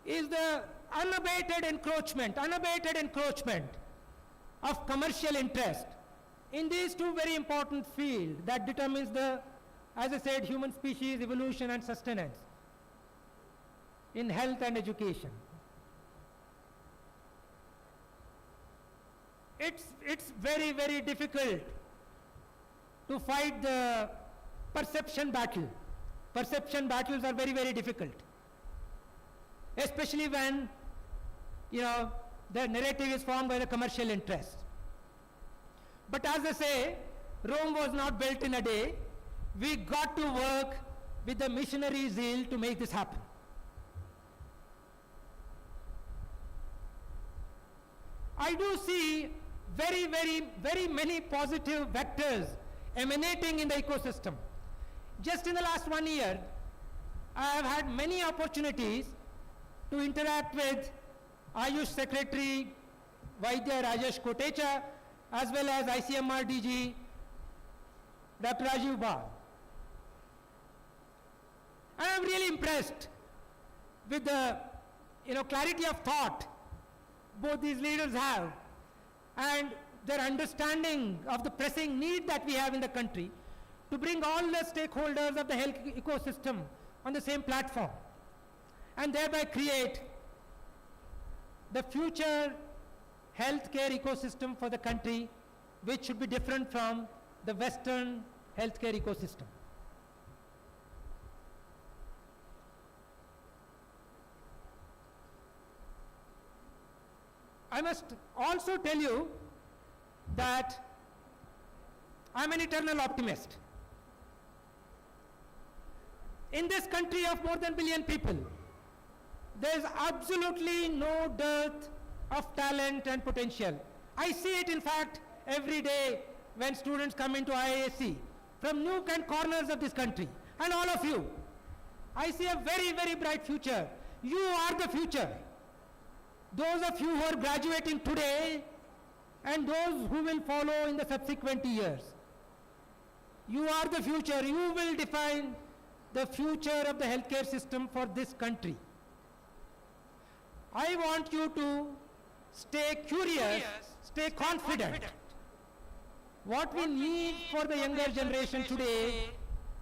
is the unabated encroachment of commercial interest in these two very important fields that determines the, as I said, human species evolution and sustenance in health and education. It's very, very difficult to fight the perception battle. Perception battles are very, very difficult, especially when, you know, the narrative is formed by the commercial interest. But as I say, Rome was not built in a day. We got to work with the missionary zeal to make this happen. I do see very many positive vectors emanating in the ecosystem. Just in the last 1 year, I have had many opportunities to interact with Ayush Secretary Vaidya Rajesh Kotecha, as well as ICMR DG Dr. Rajiv Bal. I am really impressed with the clarity of thought both these leaders have and their understanding of the pressing need that we have in the country to bring all the stakeholders of the health ecosystem on the same platform and thereby create the future healthcare ecosystem for the country, which should be different from the Western healthcare ecosystem. I must also tell you that I'm an eternal optimist. In this country of more than 1 billion people, there is absolutely no dearth of talent and potential. I see it, in fact, every day when students come into IISc from nook and corners of this country, and all of you. I see a very bright future. You are the future. Those of you who are graduating today and those who will follow in the subsequent years. You are the future. You will define the future of the healthcare system for this country. I want you to stay curious, stay confident. What we need for the younger generation today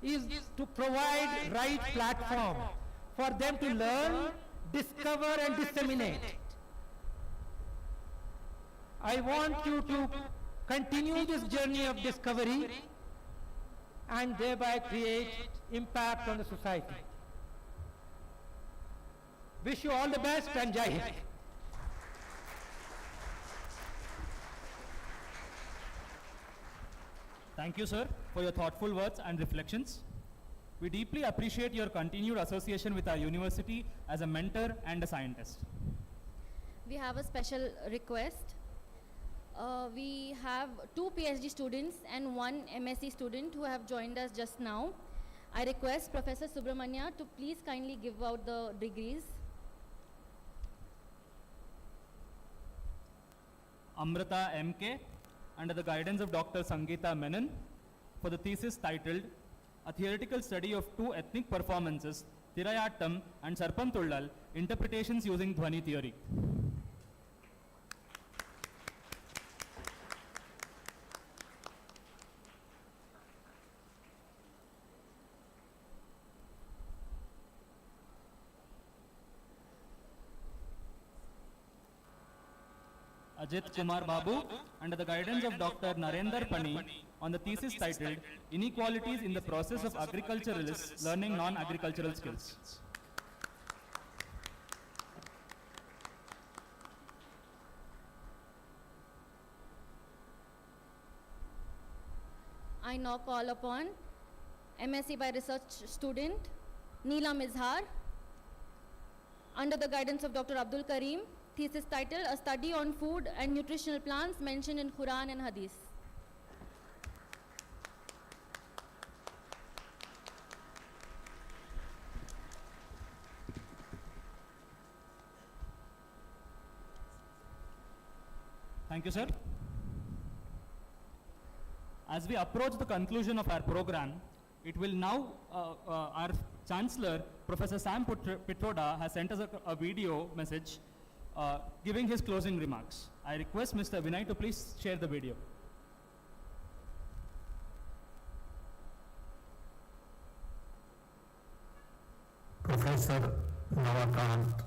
is to provide right platform for them to learn, discover and disseminate. I want you to continue this journey of discovery and thereby create impact on the society. Wish you all the best and Jai Hind. Thank you, sir, for your thoughtful words and reflections. We deeply appreciate your continued association with our university as a mentor and a scientist. We have a special request. We have 2 PhD students and 1 MSc student who have joined us just now. I request Professor Subramanya to please kindly give out the degrees. Amrita MK, under the guidance of Dr. Sangeeta Menon, for the thesis titled A Theoretical Study of 2 Ethnic Performances, Tirayattam and Sarpantullal, Interpretations Using Dhwani Theory. Ajit Kumar Babu, under the guidance of Dr. Narendra Pani, on the thesis titled Inequalities in the Process of Agriculturalists Learning Non-Agricultural Skills. I now call upon MSc by Research student Neela Mizhar, under the guidance of Dr. Abdul Karim, thesis title, A Study on Food and Nutritional Plants Mentioned in Quran and Hadith. Thank you, sir. As we approach the conclusion of our program, it will now, our Chancellor, Professor Sam Pitroda, has sent us a video message giving his closing remarks. I request Mr. Vinay to please share the video. Professor Navakant,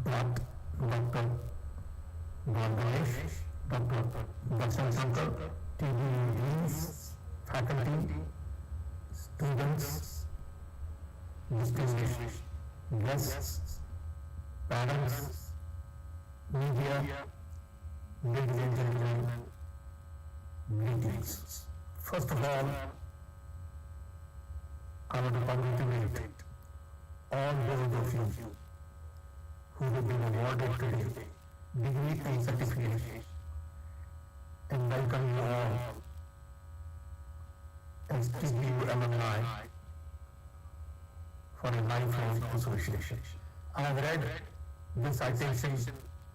Dr. Bhargavesh, Dr. Darshan Shankar, TD deans, faculty, students, distinguished guests, parents, media, ladies and gentlemen, greetings. First of all, I want to congratulate all those of you who have been awarded today degree and certificate, and welcome you all as TDU alumni for a lifelong association. I have read the citation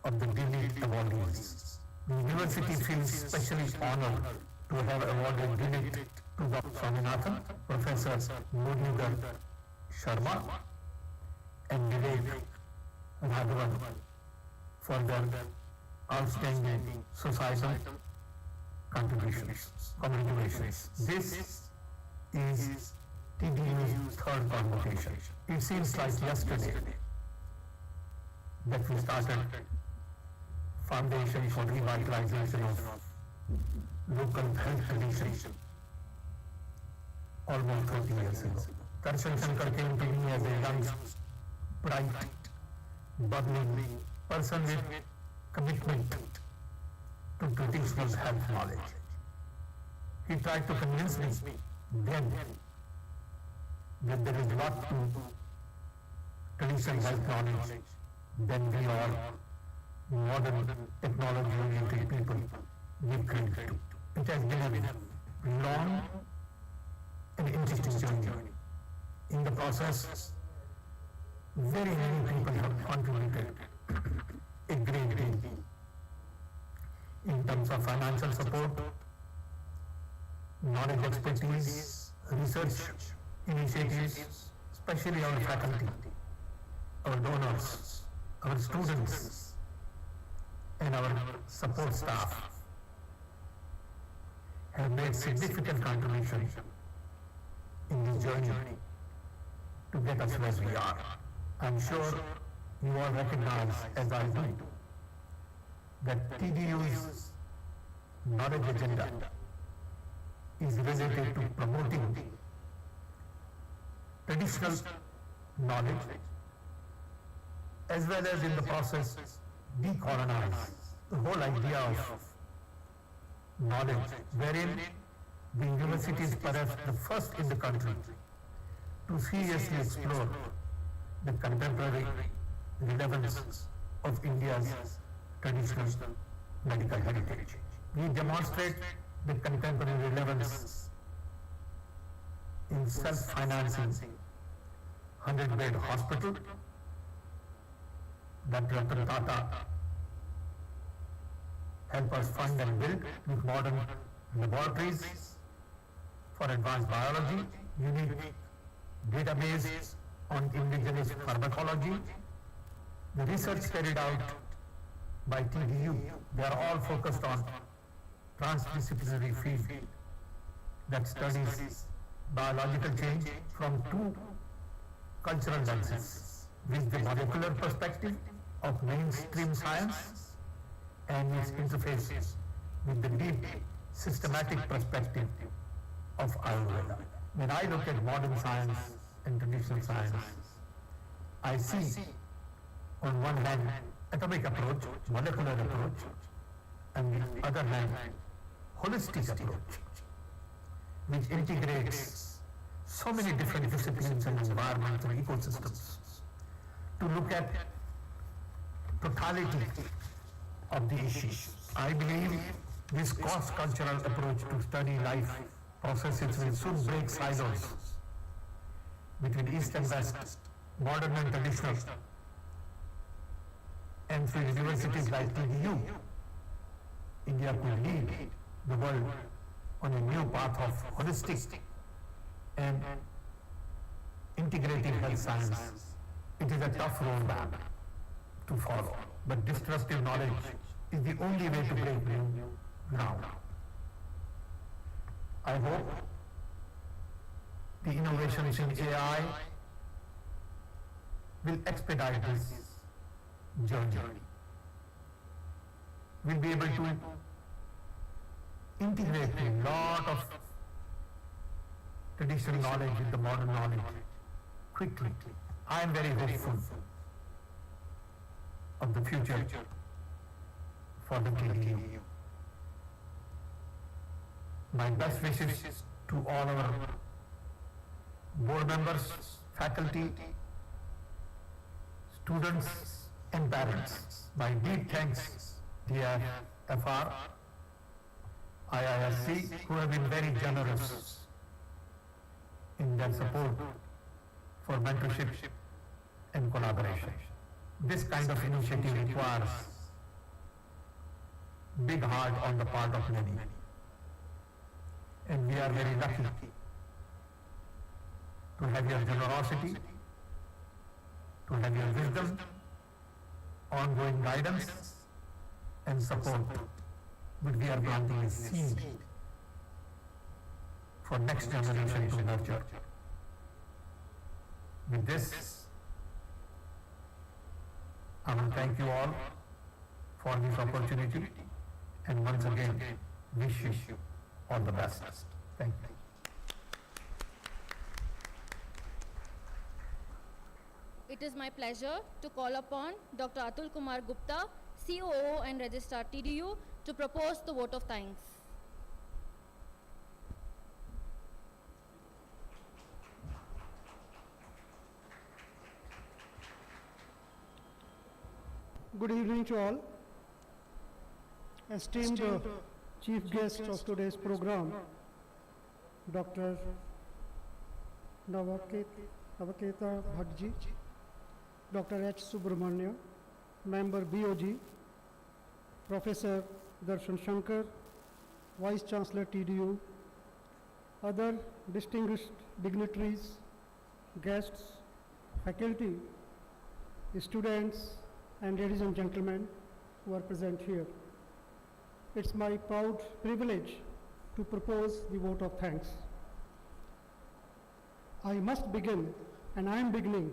of the DLEAD awardees. The university feels especially honored to have awarded DLEAD to Dr. Swaminathan, Professor Muralidhar Sharma, and Vivek Raghavan for their outstanding societal contributions. Congratulations. This is TDU's third convocation. It seems like yesterday that we started Foundation for Revitalization of Local Health Traditions almost 30 years ago. Darshan Shankar came to me as a young, bright, bubbling person with commitment to traditional health knowledge. He tried to convince me then that there is a lot to traditional health knowledge than we all modern technology-oriented people give credit to. It has been a long and interesting journey. In the process, very many people have contributed a great deal in terms of financial support, knowledge expertise, research initiatives, especially our faculty, our donors, our students, and our support staff have made significant contribution in this journey to get us where we are. I'm sure you all recognize, as I do, that TDU's knowledge agenda is related to promoting traditional knowledge as well as in the process decolonize the whole idea of knowledge, wherein the university is perhaps the first in the country to seriously explore the contemporary relevance of India's traditional medical heritage. We demonstrate the contemporary relevance in self-financing 100-bed hospital that Ratan Tata help us fund and build with modern laboratories for advanced biology, unique database on indigenous pharmacology, the research carried out by TDU, they are all focused on transdisciplinary field that studies biological change from two cultural lenses, with the molecular perspective of mainstream science and its interface with the deep systematic perspective of Ayurveda. When I look at modern science and traditional science, I see on one hand atomic approach, molecular approach, and on the other hand holistic approach, which integrates so many different disciplines and environmental ecosystems to look at totality of the issues. I believe this cross-cultural approach to study life processes will soon break silos between East and West, modern and traditional, and through universities like TDU, India could lead the world on a new path of holistic and integrative health science. It is a tough roadmap to follow, but disruptive knowledge is the only way to break new ground. I hope the innovations in AI will expedite this journey. We'll be able to integrate a lot of traditional knowledge with the modern knowledge quickly. I am very hopeful of the future for the TDU. My best wishes to all our board members, faculty, students and parents. My deep thanks, dear FR, IISC, who have been very generous in their support for mentorship and collaboration. This kind of initiative requires big heart on the part of many. And we are very lucky to have your generosity, to have your wisdom, ongoing guidance and support. But we are planting a seed for next generation to nurture. With this, I will thank you all for this opportunity and once again wish you all the best. Thank you. It is my pleasure to call upon Dr. Atul Kumar Gupta, COO and Registrar TDU, to propose the vote of thanks. Good evening to all. Esteemed chief guest of today's program, Dr. Navaketa Bhattji, Dr. H. Subramanya, Member BOG, Professor Darshan Shankar, Vice Chancellor TDU, other distinguished dignitaries, guests, faculty, students, and ladies and gentlemen who are present here. It's my proud privilege to propose the vote of thanks. I must begin, and I am beginning,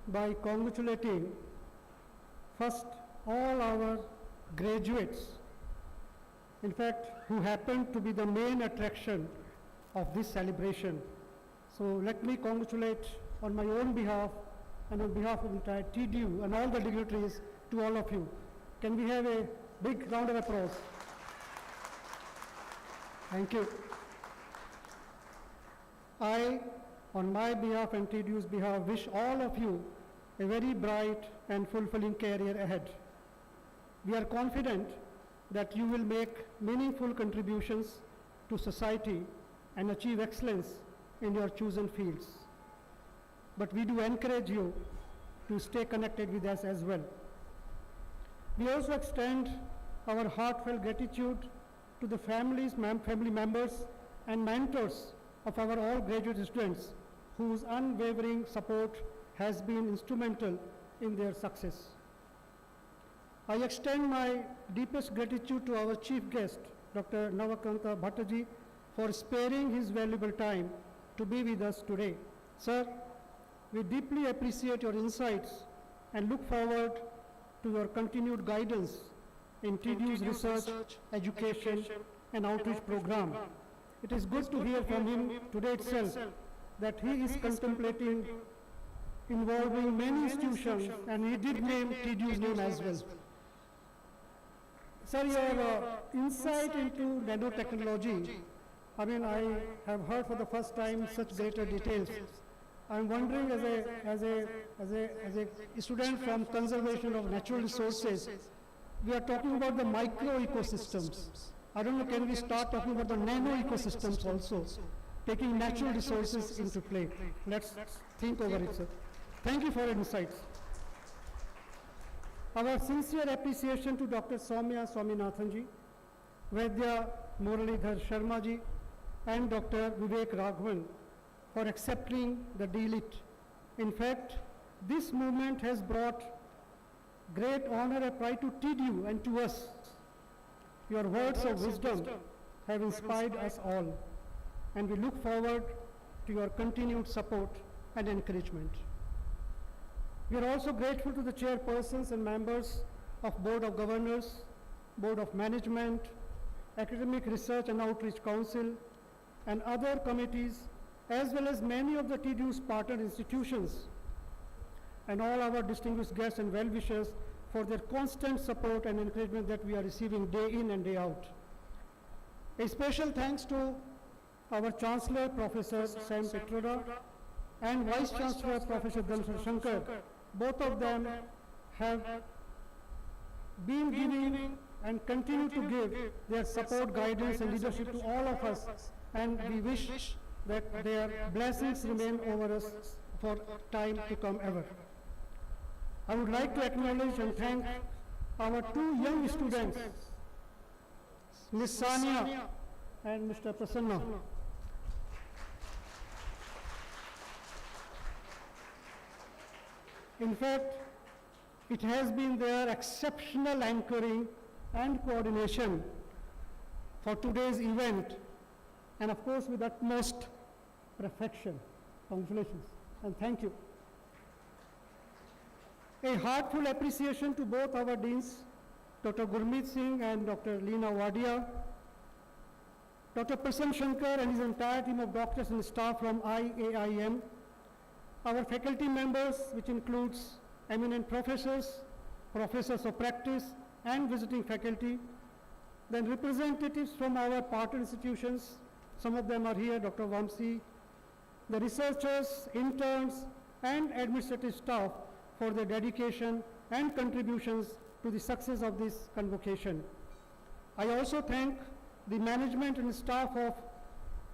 by congratulating first all our graduates, in fact, who happen to be the main attraction of this celebration. So let me congratulate on my own behalf and on behalf of the entire TDU and all the dignitaries to all of you. Can we have a big round of applause? Thank you. I, on my behalf and TDU's behalf, wish all of you a very bright and fulfilling career ahead. We are confident that you will make meaningful contributions to society and achieve excellence in your chosen fields. But we do encourage you to stay connected with us as well. We also extend our heartfelt gratitude to the families, family members and mentors of our all graduate students whose unwavering support has been instrumental in their success. I extend my deepest gratitude to our chief guest, Dr. Navakanta Bhattji, for sparing his valuable time to be with us today. Sir, we deeply appreciate your insights and look forward to your continued guidance in TDU's research, education, and outreach program. It is good to hear from him today itself that he is contemplating involving many institutions, and he did name TDU's name as well. Sir, your insight into nanotechnology, I mean, I have heard for the first time such greater details. I'm wondering, as a student from conservation of natural resources, we are talking about the micro ecosystems. I don't know, can we start talking about the nano ecosystems also, taking natural resources into play? Let's think over it, sir. Thank you for your insights. Our sincere appreciation to Dr. Soumya Swaminathanji, Vaidya Muralidhar Sharmaji, and Dr. Vivek Raghavan for accepting the DLIT. In fact, this movement has brought great honor and pride to TDU and to us. Your words of wisdom have inspired us all, and we look forward to your continued support and encouragement. We are also grateful to the chairpersons and members of Board of Governors, Board of Management, Academic Research and Outreach Council, and other committees, as well as many of the TDU's partner institutions, and all our distinguished guests and well-wishers for their constant support and encouragement that we are receiving day in and day out. A special thanks to our Chancellor, Professor Sam Petroda, and Vice Chancellor, Professor Darshan Shankar. Both of them have been giving and continue to give their support, guidance and leadership to all of us, and we wish that their blessings remain over us for time to come ever. I would like to acknowledge and thank our two young students, Ms. Sania and Mr. Prasanna. In fact, it has been their exceptional anchoring and coordination for today's event, and of course with utmost perfection. Congratulations and thank you. A heartfelt appreciation to both our deans, Dr. Gurmeet Singh and Dr. Leena Wadia, Dr. Prasanna Shankar and his entire team of doctors and staff from IAIM, our faculty members, which includes eminent professors, professors of practice and visiting faculty, then representatives from our partner institutions, some of them are here, Dr. Vamsi, the researchers, interns and administrative staff for their dedication and contributions to the success of this convocation. I also thank the management and staff of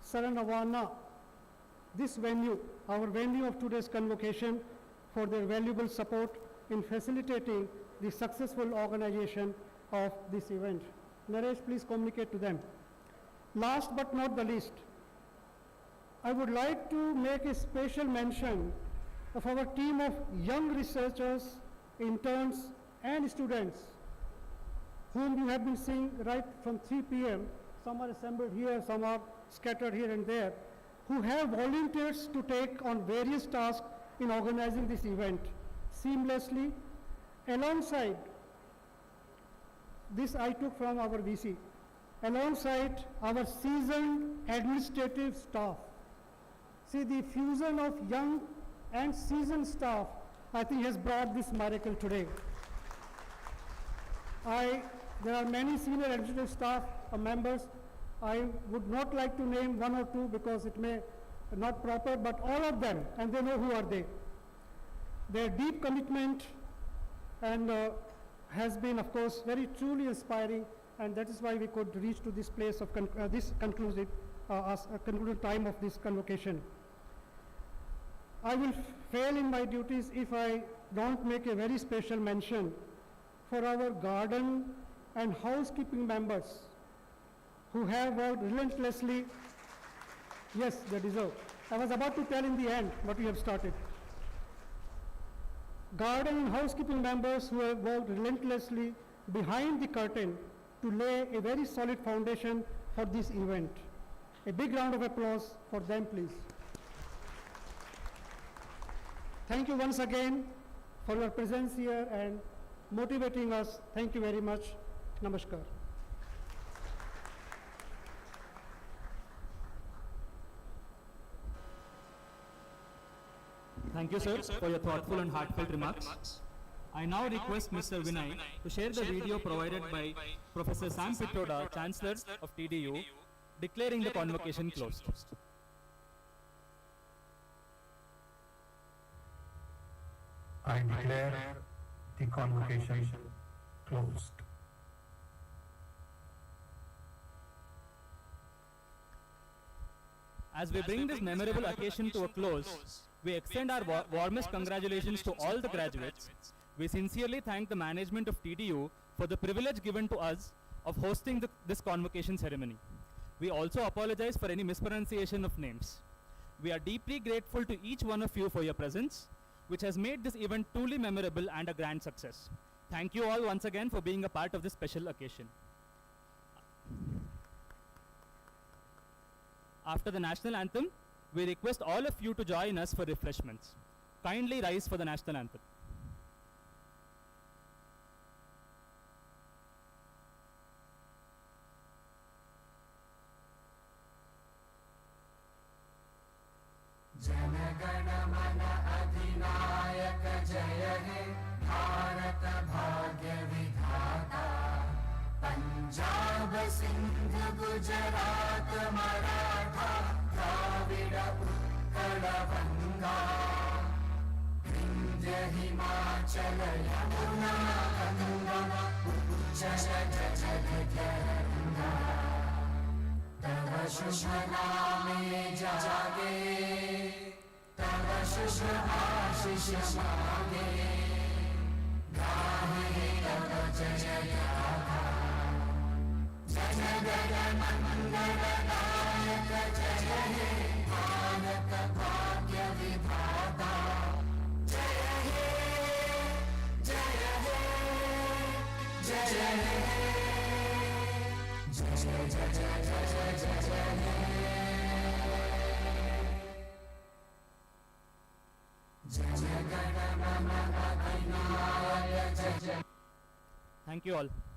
Saranavana, this venue, our venue of today's convocation, for their valuable support in facilitating the successful organization of this event. Naresh, please communicate to them. Last but not the least, I would like to make a special mention of our team of young researchers, interns and students whom you have been seeing right from 3 p.m. Some are assembled here, some are scattered here and there, who have volunteered to take on various tasks in organizing this event seamlessly. Alongside this, I took from our VC, alongside our seasoned administrative staff. See, the fusion of young and seasoned staff, I think, has brought this miracle today. There are many senior administrative staff members. I would not like to name one or two because it may not proper, but all of them, and they know who are they. Their deep commitment and has been, of course, very truly inspiring, and that is why we could reach to this place of this conclusive time of this convocation. I will fail in my duties if I don't make a very special mention for our garden and housekeeping members who have worked relentlessly. Yes, they deserve. I was about to tell in the end, but we have started. Garden and housekeeping members who have worked relentlessly behind the curtain to lay a very solid foundation for this event. A big round of applause for them, please. Thank you once again for your presence here and motivating us. Thank you very much. Namaskar. Thank you, sir, for your thoughtful and heartfelt remarks. I now request Mr. Vinay to share the video provided by Professor Sam Pitroda, Chancellor of TDU, declaring the convocation closed. I declare the convocation closed. As we bring this memorable occasion to a close, we extend our warmest congratulations to all the graduates. We sincerely thank the management of TDU for the privilege given to us of hosting this convocation ceremony. We also apologize for any mispronunciation of names. We are deeply grateful to each one of you for your presence, which has made this event truly memorable and a grand success. Thank you all once again for being a part of this special occasion. After the national anthem, we request all of you to join us for refreshments. Kindly rise for the national anthem. Jana Gana Mana अधिनायक जय हे भारत भाग्य विधाता पंजाब सिंध गुजरात मराठा द्राविड उत्कल गंगा विंध्य हिमाचल यमुना गंगा उच्चल जगद्गंगा तव शुभ नामे जागे तव शुभ आशीष मांगे गाहे तव जय गाथा जन गण मंगल नायक जय हे भारत भाग्य विधाता जय हे जय हे जय हे जय जय जय जय जय जय हे जय गण मन अधिनायक जय जय Thank you all.